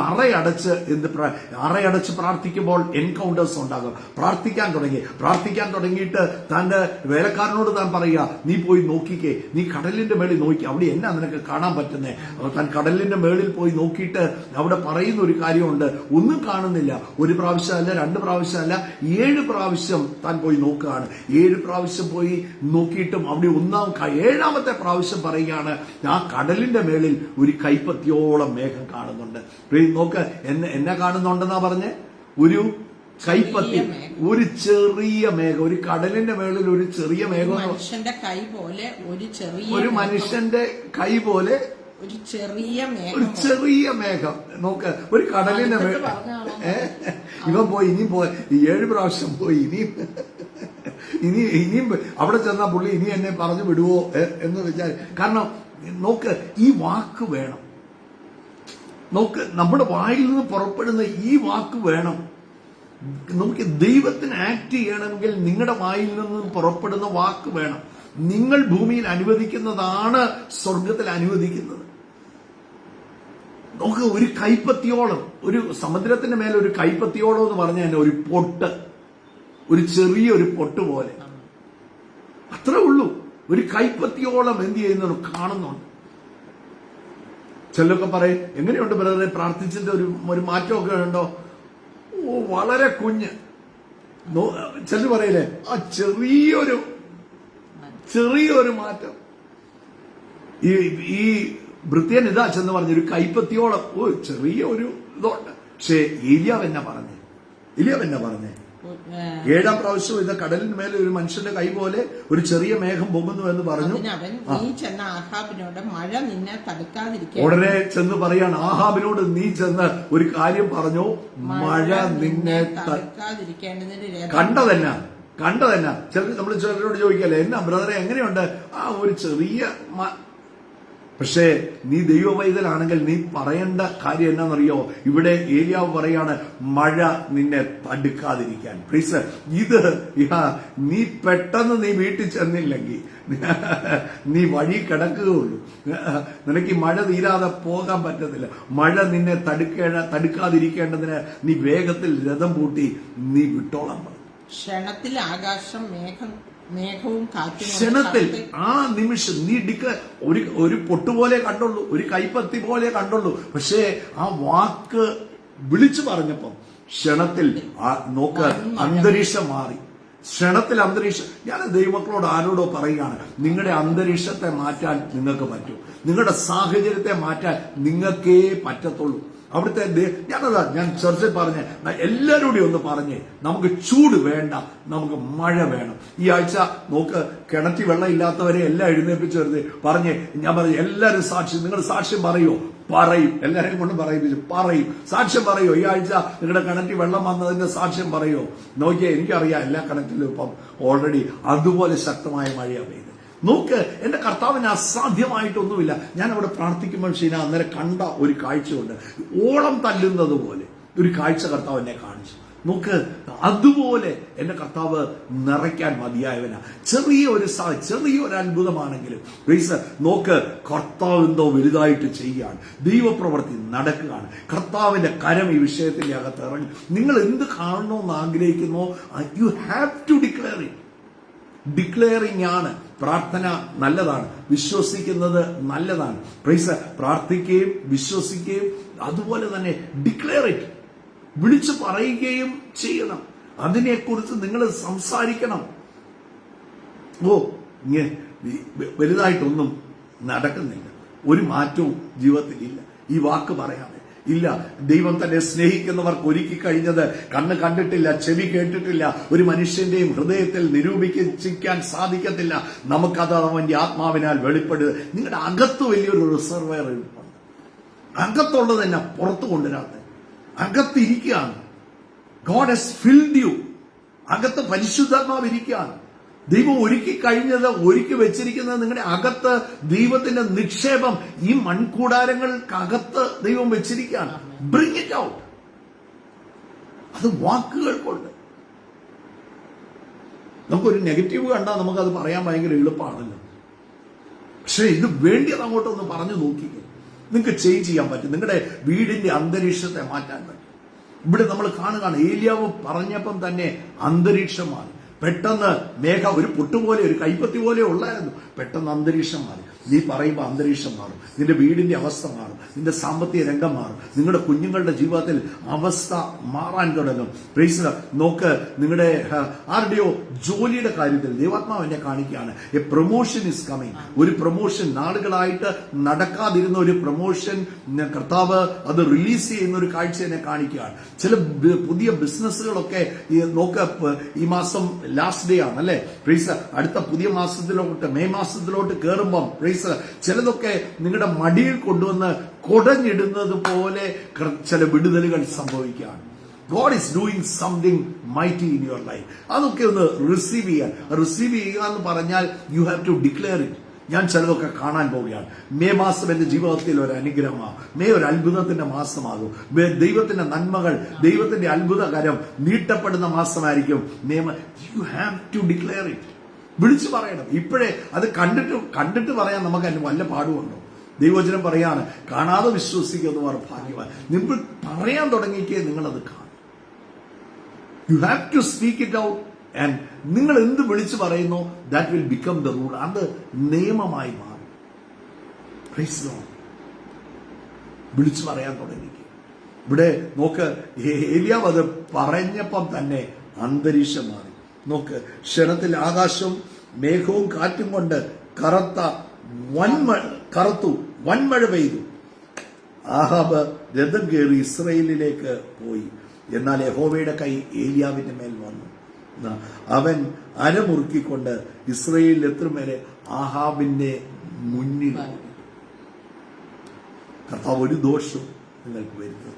അറയടച്ച് പ്രാർത്ഥിക്കുമ്പോൾ എൻകൗണ്ടേഴ്സ് ഉണ്ടാകും. പ്രാർത്ഥിക്കാൻ തുടങ്ങിയിട്ട് തന്റെ വേലക്കാരനോട് താൻ പറയുക, നീ പോയി നോക്കിക്കേ, നീ കടലിന്റെ മേളിൽ നോക്കി, അവിടെ എന്നാ നിനക്ക് കാണാൻ പറ്റുന്നേ. താൻ കടലിന്റെ മേളിൽ പോയി നോക്കിയിട്ട് അവിടെ പറയുന്ന ഒരു കാര്യമുണ്ട്, ഒന്നും കാണുന്നില്ല. ഒരു പ്രാവശ്യമല്ല, 2 പ്രാവശ്യമല്ല, 7 പ്രാവശ്യം താൻ പോയി നോക്കുകയാണ്. 7 പ്രാവശ്യം പോയി നോക്കിയിട്ടും അവിടെ 7ാമത്തെ പ്രാവശ്യം പറയുകയാണ്, ആ കടലിന്റെ മേളിൽ ഒരു കൈപ്പത്തിയോളം മേഘം കാണുന്നുണ്ട്. നോക്ക്, എന്നെ കാണുന്നുണ്ടെന്നാ പറഞ്ഞേ, ഒരു കൈപ്പത്തി, ഒരു ചെറിയ മേഘം, ഒരു കടലിന്റെ മേളിൽ ഒരു ചെറിയ മേഘം, മനുഷ്യന്റെ കൈ പോലെ ഒരു മനുഷ്യന്റെ കൈ പോലെ ഒരു ചെറിയ മേഘം. നോക്ക്, ഒരു കടലിന്റെ മേളിൽ ഇവൻ പോയി, ഇനിയും പോയി 7 പ്രാവശ്യം പോയി, ഇനിയും അവിടെ ചെന്നാ പുള്ളി ഇനി എന്നെ പറഞ്ഞു വിടുവോ എന്ന് വിചാരിച്ചു. കാരണം നോക്ക്, ഈ വാക്ക് വേണം. നോക്ക്, നമ്മുടെ വായിൽ നിന്ന് പുറപ്പെടുന്ന ഈ വാക്ക് വേണം. നമുക്ക് ദൈവത്തിന് ആക്ട് ചെയ്യണമെങ്കിൽ നിങ്ങളുടെ വായിൽ നിന്നും പുറപ്പെടുന്ന വാക്ക് വേണം. നിങ്ങൾ ഭൂമിയിൽ അനുവദിക്കുന്നതാണ് സ്വർഗത്തിൽ അനുവദിക്കുന്നത്. നോക്ക്, ഒരു കൈപ്പത്തിയോളം, ഒരു സമുദ്രത്തിന്റെ മേലെ ഒരു കൈപ്പത്തിയോളം എന്ന് പറഞ്ഞാൽ തന്നെ ഒരു പൊട്ട്, ഒരു ചെറിയൊരു പൊട്ട് പോലെ, അത്രേ ഉള്ളൂ. ഒരു കൈപ്പത്തിയോളം എന്ത് ചെയ്യുന്നു കാണുന്നുണ്ട്. ചിലരൊക്കെ പറയും, എങ്ങനെയുണ്ട് ബ്രദറെ, പ്രാർത്ഥിച്ചിട്ട് ഒരു മാറ്റമൊക്കെ ഉണ്ടോ? വളരെ കുഞ്ഞ്. ചിലർ പറയില്ലേ, ആ ചെറിയൊരു മാറ്റം. ഈ ഭൃത്യൻ ഇതാ ചെന്ന് പറഞ്ഞു, ഒരു കൈപ്പത്തിയോളം ചെറിയ ഒരു ഇതുണ്ട്. പക്ഷേ ഏലിയാവ് എന്നാ പറഞ്ഞേ? 7ാം പ്രാവശ്യം ഇത് കടലിന് മേലെ ഒരു മനുഷ്യന്റെ കൈ പോലെ ഒരു ചെറിയ മേഘം പൊങ്ങുന്നു എന്ന് പറഞ്ഞു. മഴ നിന്നെ തടുക്കാതിരിക്കാൻ ഉടനെ ചെന്ന് പറയാണ്, ആഹാബിനോട് നീ ചെന്ന് ഒരു കാര്യം പറഞ്ഞു, മഴ നിന്നെ തടുക്കാതിരിക്കേണ്ടതിന് കണ്ടതന്നെ. നമ്മൾ ചിലരോട് ചോദിക്കല്ലേ, എന്നാ ബ്രദറെ എങ്ങനെയുണ്ട്? ആ ഒരു ചെറിയ. പക്ഷേ നീ ദൈവവൈതലാണെങ്കിൽ നീ പറയേണ്ട കാര്യം എന്നാണെന്നറിയോ? ഇവിടെ ഏലിയാവ് പറയാണ്, മഴ നിന്നെ തടുക്കാതിരിക്കാൻ. പ്ലീസ്, ഇത് നീ പെട്ടെന്ന് നീ വീട്ടിൽ ചെന്നില്ലെങ്കിൽ നീ വഴി കിടക്കുകയുള്ളൂ. നിനക്ക് ഈ മഴ തീരാതെ പോകാൻ പറ്റത്തില്ല. മഴ നിന്നെ തടുക്കാതിരിക്കേണ്ടതിന് നീ വേഗത്തിൽ രഥം പൂട്ടി നീ വിട്ടോളാൻ പറഞ്ഞു. ക്ഷണത്തിൽ ആകാശം മേഘവും കാറ്റും, ക്ഷണത്തിൽ, ആ നിമിഷം നീ ഒരു പൊട്ടുപോലെ കണ്ടുള്ളൂ, ഒരു കൈപ്പത്തി പോലെ കണ്ടുള്ളൂ. പക്ഷേ ആ വാക്ക് വിളിച്ചു പറഞ്ഞപ്പം ക്ഷണത്തിൽ നോക്ക്, അന്തരീക്ഷം മാറി. ക്ഷണത്തിൽ അന്തരീക്ഷം. ഞാൻ ദൈവമക്കളോട് ആരോടോ പറയുകയാണ്, നിങ്ങളുടെ അന്തരീക്ഷത്തെ മാറ്റാൻ നിങ്ങൾക്ക് പറ്റും. നിങ്ങളുടെ സാഹചര്യത്തെ മാറ്റാൻ നിങ്ങൾക്കേ പറ്റത്തുള്ളൂ. അവിടുത്തെ ഞാൻ ചർച്ചയിൽ പറഞ്ഞ എല്ലാവരോടും ഒന്ന് പറഞ്ഞേ, നമുക്ക് ചൂട് വേണ്ട, നമുക്ക് മഴ വേണം. ഈ ആഴ്ച നോക്ക്, കിണറ്റി വെള്ളം ഇല്ലാത്തവരെ എല്ലാം എഴുന്നേൽപ്പിച്ച് വെറുതെ പറഞ്ഞേ. ഞാൻ പറഞ്ഞു എല്ലാവരും സാക്ഷ്യം, നിങ്ങൾ സാക്ഷ്യം പറയുമോ? പറയും. എല്ലാവരെയും കൊണ്ട് പറയും. സാക്ഷ്യം പറയോ? ഈ ആഴ്ച നിങ്ങളുടെ കിണറ്റി വെള്ളം വന്നതിന്റെ സാക്ഷ്യം പറയോ? നോക്കിയാൽ എനിക്കറിയാം എല്ലാ കിണറ്റിലും ഇപ്പം ഓൾറെഡി അതുപോലെ ശക്തമായ മഴയാണ് പെയ്ത്. നോക്ക്, എന്റെ കർത്താവിന് അസാധ്യമായിട്ടൊന്നുമില്ല. ഞാൻ അവിടെ പ്രാർത്ഥിക്കുമ്പോൾ ഷീന അന്നേരം കണ്ട ഒരു കാഴ്ചയുണ്ട്. ഓളം തല്ലുന്നത് പോലെ ഒരു കാഴ്ച കർത്താവ് എന്നെ കാണിച്ചു. നോക്ക്, അതുപോലെ എന്റെ കർത്താവ് നിറയ്ക്കാൻ മതിയായവനാ. ചെറിയൊരു അത്ഭുതമാണെങ്കിലും നോക്ക്, കർത്താവ് എന്തോ വലുതായിട്ട് ചെയ്യുകയാണ്. ദൈവപ്രവൃത്തി നടക്കുകയാണ്. കർത്താവിന്റെ കരം ഈ വിഷയത്തിന്റെ അകത്ത് ഇറങ്ങി. നിങ്ങൾ എന്ത് കാണണമെന്ന് ആഗ്രഹിക്കുന്നോ, you have to declare it. Declaring ആണ്. പ്രാർത്ഥന നല്ലതാണ്, വിശ്വസിക്കുന്നത് നല്ലതാണ്. പ്രാർത്ഥിക്കുകയും വിശ്വസിക്കുകയും അതുപോലെ തന്നെ ഡിക്ലെയർ ഇറ്റ്, വിളിച്ചു പറയുകയും ചെയ്യണം. അതിനെക്കുറിച്ച് നിങ്ങൾ സംസാരിക്കണം. വലുതായിട്ടൊന്നും നടക്കുന്നില്ല, ഒരു മാറ്റവും ജീവിതത്തിൽ ഇല്ല. ഈ വാക്ക് പറയാതെ ഇല്ല. ദൈവം തന്നെ സ്നേഹിക്കുന്നവർക്ക് ഒരുക്കി കഴിഞ്ഞത് കണ്ണ് കണ്ടിട്ടില്ല, ചെവി കേട്ടിട്ടില്ല, ഒരു മനുഷ്യന്റെയും ഹൃദയത്തിൽ നിരൂപിക്കാൻ സാധിക്കത്തില്ല. നമുക്കത് അവന്റെ ആത്മാവിനാൽ വെളിപ്പെടുക. നിങ്ങളുടെ അകത്ത് വലിയൊരു റിസർവയർ ഉണ്ട്. അകത്തുള്ളത് തന്നെ പുറത്തു കൊണ്ടുവരാത്ത, അകത്തിരിക്കുകയാണ്. God has filled you. അകത്ത് പരിശുദ്ധാത്മാവ് ഇരിക്കുകയാണ്. ദൈവം ഒരുക്കി കഴിഞ്ഞത്, ഒരുക്കി വെച്ചിരിക്കുന്നത് നിങ്ങളുടെ അകത്ത്. ദൈവത്തിന്റെ നിക്ഷേപം ഈ മൺകൂടാരങ്ങൾക്കകത്ത് ദൈവം വെച്ചിരിക്കുകയാണ്. Bring it out. അത് വാക്കുകൾ കൊണ്ട്. നമുക്കൊരു നെഗറ്റീവ് കണ്ടാൽ നമുക്കത് പറയാൻ ഭയങ്കര എളുപ്പമാണല്ലോ. പക്ഷെ ഇത് വേണ്ടിയത് അങ്ങോട്ടൊന്ന് പറഞ്ഞു നോക്കിക്കോ. നിങ്ങൾക്ക് ചേഞ്ച് ചെയ്യാൻ പറ്റും. നിങ്ങളുടെ വീടിന്റെ അന്തരീക്ഷത്തെ മാറ്റാൻ പറ്റും. ഇവിടെ നമ്മൾ കാണുകയാണ്, ഏലിയാവ് പറഞ്ഞപ്പം തന്നെ അന്തരീക്ഷം മാറി. പെട്ടെന്ന് മേഘം ഒരു പൊട്ടുപോലെ, ഒരു കൈപ്പത്തി പോലെ ഉള്ളായിരുന്നു. പെട്ടെന്ന് അന്തരീക്ഷം മാറി. നീ പറയുമ്പോൾ അന്തരീക്ഷം മാറും. നിന്റെ വീടിന്റെ അവസ്ഥ മാറും. നിന്റെ സാമ്പത്തിക രംഗം മാറും. നിങ്ങളുടെ കുഞ്ഞുങ്ങളുടെ ജീവിതത്തിൽ അവസ്ഥ മാറാൻ തുടങ്ങും. നോക്ക്, നിങ്ങളുടെ ആരുടെയോ ജോലിയുടെ കാര്യത്തിൽ ദൈവാത്മാവ് എന്നെ കാണിക്കുകയാണ്. A promotion is coming. ഒരു പ്രൊമോഷൻ, നാളുകളായിട്ട് നടക്കാതിരുന്ന ഒരു പ്രൊമോഷൻ കർത്താവ് അത് റിലീസ് ചെയ്യുന്ന ഒരു കാഴ്ച എന്നെ കാണിക്കുകയാണ്. ചില പുതിയ ബിസിനസ്സുകളൊക്കെ നോക്ക്, ഈ മാസം ലാസ്റ്റ് ഡേ ആണ് അല്ലെ. അടുത്ത പുതിയ മാസത്തിലോട്ട്, മെയ് മാസത്തിലോട്ട് കയറുമ്പം ചിലതൊക്കെ നിങ്ങളുടെ മടിയിൽ കൊണ്ടുവന്ന് കുടഞ്ഞിടുന്നത് പോലെ ചില വിടുതലുകൾ സംഭവിക്കുകയാണ്. God is doing something mighty in your life. അതൊക്കെ ഒന്ന് റിസീവ് ചെയ്യുക എന്ന് പറഞ്ഞാൽ you have to declare it. ഞാൻ ചിലതൊക്കെ കാണാൻ പോവുകയാണ്. മെയ് മാസം എന്റെ ജീവിതത്തിൽ ഒരു അനുഗ്രഹമാകും. മെയ് ഒരു അത്ഭുതത്തിന്റെ മാസമാകും. ദൈവത്തിന്റെ നന്മകൾ, ദൈവത്തിന്റെ അത്ഭുതകരം നീട്ടപ്പെടുന്ന മാസമായിരിക്കും. You have to declare it. വിളിച്ചു പറയണം. ഇപ്പോഴേ അത് കണ്ടിട്ട് പറയാൻ നമുക്ക് അതിന് വല്ല പാടുമുണ്ടോ? ദൈവവചനം പറയാണ്, കാണാതെ വിശ്വസിക്കുന്നവർ ഭാഗ്യവാൻ. നിങ്ങൾ പറയാൻ തുടങ്ങിക്കേ നിങ്ങളത് കാണും. You have to speak it out. And നിങ്ങൾ എന്ത് വിളിച്ചു പറയുന്നോ that will become the rule. അത് നിയമമായി മാറും. Praise the Lord. വിളിച്ചു പറയാൻ തുടങ്ങിക്കേ. ഇവിടെ നോക്ക്, ഏലിയാവ് അത് പറഞ്ഞപ്പം തന്നെ അന്തരീക്ഷം മാറി. നോക്ക്, ക്ഷണത്തിൽ ആകാശവും മേഘവും കാറ്റും കൊണ്ട് കറുത്തു, വൻമഴ പെയ്തു. ആഹാബ് രഥം കയറി ഇസ്രയേലിലേക്ക് പോയി. എന്നാൽ യഹോവയുടെ കൈ ഏലിയാവിന്റെ മേൽ വന്നു. അവൻ അരമുറുക്കിക്കൊണ്ട് ഇസ്രയേലിൽ എത്തും വരെ ആഹാബിന്റെ മുന്നിൽ. കർത്താവ് ഒരു ദോഷവും നിങ്ങൾക്ക് വരുത്തുന്നു.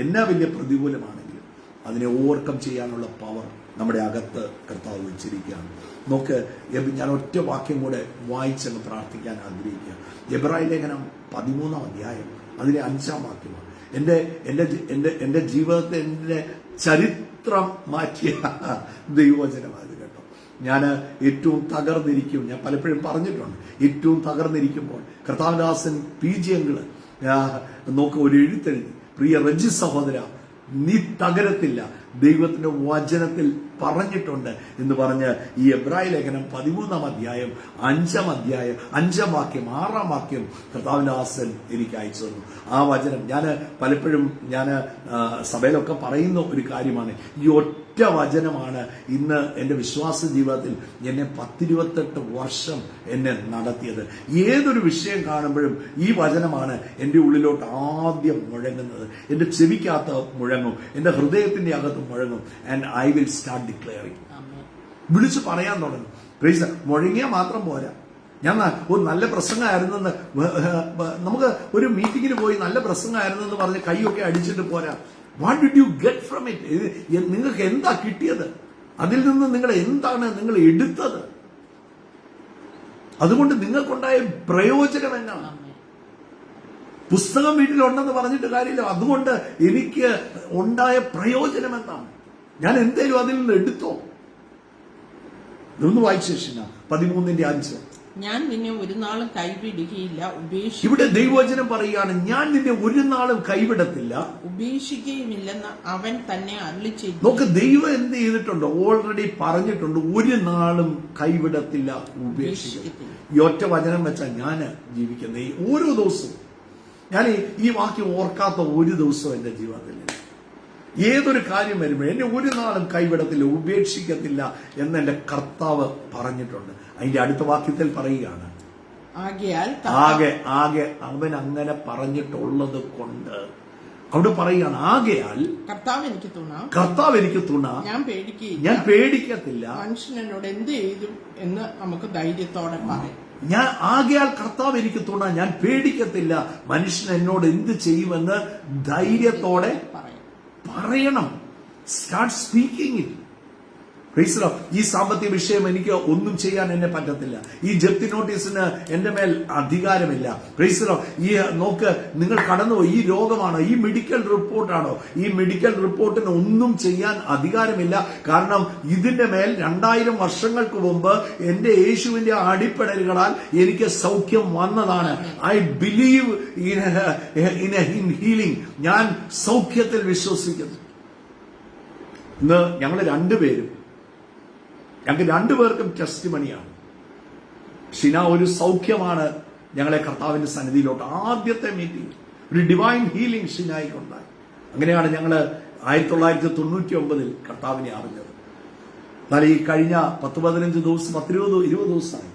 എന്നാ വലിയ പ്രതികൂലമാണെങ്കിലും അതിനെ ഓവർകം ചെയ്യാനുള്ള പവർ നമ്മുടെ അകത്ത് കർത്താവ് വെച്ചിരിക്കുകയാണ്. നോക്ക്, ഞാൻ ഒറ്റ വാക്യം കൂടെ വായിച്ചങ്ങ് പ്രാർത്ഥിക്കാൻ ആഗ്രഹിക്കുക. എബ്രായ ലേഖനം 13-ാം അധ്യായം അതിലെ 5-ാം വാക്യമാണ്. എന്റെ ജീവിതത്തെ, എന്റെ ചരിത്രം മാറ്റിയ ദൈവവചനമായത് കേട്ടോ. ഞാൻ ഏറ്റവും തകർന്നിരിക്കും, ഞാൻ പലപ്പോഴും പറഞ്ഞിട്ടുണ്ട്, ഏറ്റവും തകർന്നിരിക്കുമ്പോൾ കർത്താവദാസൻ PG അങ്കിള് നോക്ക് ഒരു എഴുത്തെഴുതി, പ്രിയ റജി സഹോദര, നീ തകരത്തില്ല, ദൈവത്തിന്റെ വചനത്തിൽ പറഞ്ഞിട്ടുണ്ട് എന്ന് പറഞ്ഞ് ഈ എബ്രായ ലേഖനം 13-ാം അധ്യായം 5-ാം വാക്യം 6-ാം വാക്യം കർത്താവിന്റെ ദാസൻ എനിക്ക് അയച്ചു തന്നു. ആ വചനം ഞാൻ പലപ്പോഴും സഭയിലൊക്കെ പറയുന്ന ഒരു കാര്യമാണ്. ഈ ഒറ്റ വചനമാണ് ഇന്ന് എൻ്റെ വിശ്വാസ ജീവിതത്തിൽ എന്നെ 10-28 വർഷം എന്നെ നടത്തിയത്. ഏതൊരു വിഷയം കാണുമ്പോഴും ഈ വചനമാണ് എൻ്റെ ഉള്ളിലോട്ട് ആദ്യം മുഴങ്ങുന്നത്. എൻ്റെ ചെവിക്കകത്ത് മുഴങ്ങും, എൻ്റെ ഹൃദയത്തിന്റെ അകത്ത് മുഴങ്ങും. And I will start declaring. വിളിച്ചു പറയാൻ തുടങ്ങും. പ്രൈസ് മുഴങ്ങിയാൽ മാത്രം പോരാ. ഞാൻ ഒരു നല്ല പ്രസംഗമായിരുന്നെന്ന്, നമുക്ക് ഒരു മീറ്റിങ്ങിന് പോയി നല്ല പ്രസംഗമായിരുന്നെന്ന് പറഞ്ഞ് കൈയൊക്കെ അടിച്ചിട്ട് പോരാ. What did you get from it? നിങ്ങൾക്ക് എന്താ കിട്ടിയത്? അതിൽ നിന്ന് നിങ്ങൾ എന്താണ് നിങ്ങൾ എടുത്തത്? അതുകൊണ്ട് നിങ്ങൾക്കുണ്ടായ പ്രയോജനം എന്നാണ്? പുസ്തകം വീട്ടിലുണ്ടെന്ന് പറഞ്ഞിട്ട് കാര്യമില്ല. അതുകൊണ്ട് എനിക്ക് ഉണ്ടായ പ്രയോജനം എന്താണ്? ഞാൻ എന്തേലും അതിൽ നിന്ന് എടുത്തോ? ഇതൊന്ന് വായിച്ച ശേഷം 13-5. ഞാൻ നിന്നെ ഒരു നാളും കൈവിടുകയില്ല, ഇവിടെ ദൈവവചനം പറയുകയാണ്, ഞാൻ നിന്നെ ഒരു നാളും കൈവിടത്തില്ല, ഉപേക്ഷിക്കുകയുമില്ലെന്ന് അവൻ തന്നെ അരുളിച്ചെയ്തു. നോക്ക്, ദൈവം എന്ത് ചെയ്തിട്ടുണ്ട്? ഓൾറെഡി പറഞ്ഞിട്ടുണ്ട്, ഒരു നാളും കൈവിടത്തില്ല, ഉപേക്ഷിക്കത്തില്ല. ഈ ഒറ്റ വചനം വെച്ചാൽ ഞാൻ ജീവിക്കുന്നത്. ഈ ഓരോ ദിവസവും ഞാൻ ഈ വാക്യം ഓർക്കാത്ത ഒരു ദിവസവും എന്റെ ജീവിതത്തിൽ ഏതൊരു കാര്യം വരുമ്പോൾ എന്നെ ഒരു നാളും കൈവിടത്തില്ല, ഉപേക്ഷിക്കത്തില്ല എന്ന് എന്റെ കർത്താവ് പറഞ്ഞിട്ടുണ്ട്. അതിന്റെ അടുത്ത വാക്യത്തിൽ പറയുകയാണ്, ആകെ അവൻ അങ്ങനെ പറഞ്ഞിട്ടുള്ളത് കൊണ്ട് അവിടെ പറയുകയാണ്, ആകയാൽ കർത്താവ് എനിക്ക് തുണ, ഞാൻ പേടിക്കത്തില്ല. മനുഷ്യൻ എന്നോട് എന്ത് ചെയ്തു എന്ന് നമുക്ക് ധൈര്യത്തോടെ പറയാം. ആകയാൽ കർത്താവ് എനിക്ക് തുണ, ഞാൻ പേടിക്കത്തില്ല. മനുഷ്യൻ എന്നോട് എന്ത് ചെയ്യുമെന്ന് ധൈര്യത്തോടെ പറയണം. Start speaking it. ഈ സാമ്പത്തിക വിഷയം എനിക്ക് ഒന്നും ചെയ്യാൻ എന്നെ പറ്റത്തില്ല. ഈ ജപ്തി നോട്ടീസിന് എന്റെ മേൽ അധികാരമില്ല. ഈ നോക്ക്, നിങ്ങൾ കടന്നുപോയി, ഈ രോഗമാണോ, ഈ മെഡിക്കൽ റിപ്പോർട്ടാണോ, ഈ മെഡിക്കൽ റിപ്പോർട്ടിന് ഒന്നും ചെയ്യാൻ അധികാരമില്ല. കാരണം ഇതിന്റെ മേൽ 2000 വർഷങ്ങൾക്ക് മുമ്പ് എന്റെ യേശുവിന്റെ അടിപ്പെടലുകളാൽ എനിക്ക് സൗഖ്യം വന്നതാണ്. I believe in healing. ഞാൻ സൗഖ്യത്തിൽ വിശ്വസിക്കുന്നു. ഇന്ന് ഞങ്ങൾക്ക് രണ്ടുപേർക്കും ടെസ്റ്റിമണിയാണ്. ഷിന ഒരു സൗഖ്യമാണ് ഞങ്ങളെ കർത്താവിന്റെ സന്നിധിയിലോട്ട് ആദ്യത്തെ മീറ്റിംഗ്, ഒരു ഡിവൈൻ ഹീലിംഗ് ഷിനായിക്കുണ്ടായി. അങ്ങനെയാണ് ഞങ്ങൾ 1999 കർത്താവിനെ അറിഞ്ഞത്. എന്നാൽ ഈ കഴിഞ്ഞ 10-15 ദിവസം, 20 ദിവസമായി.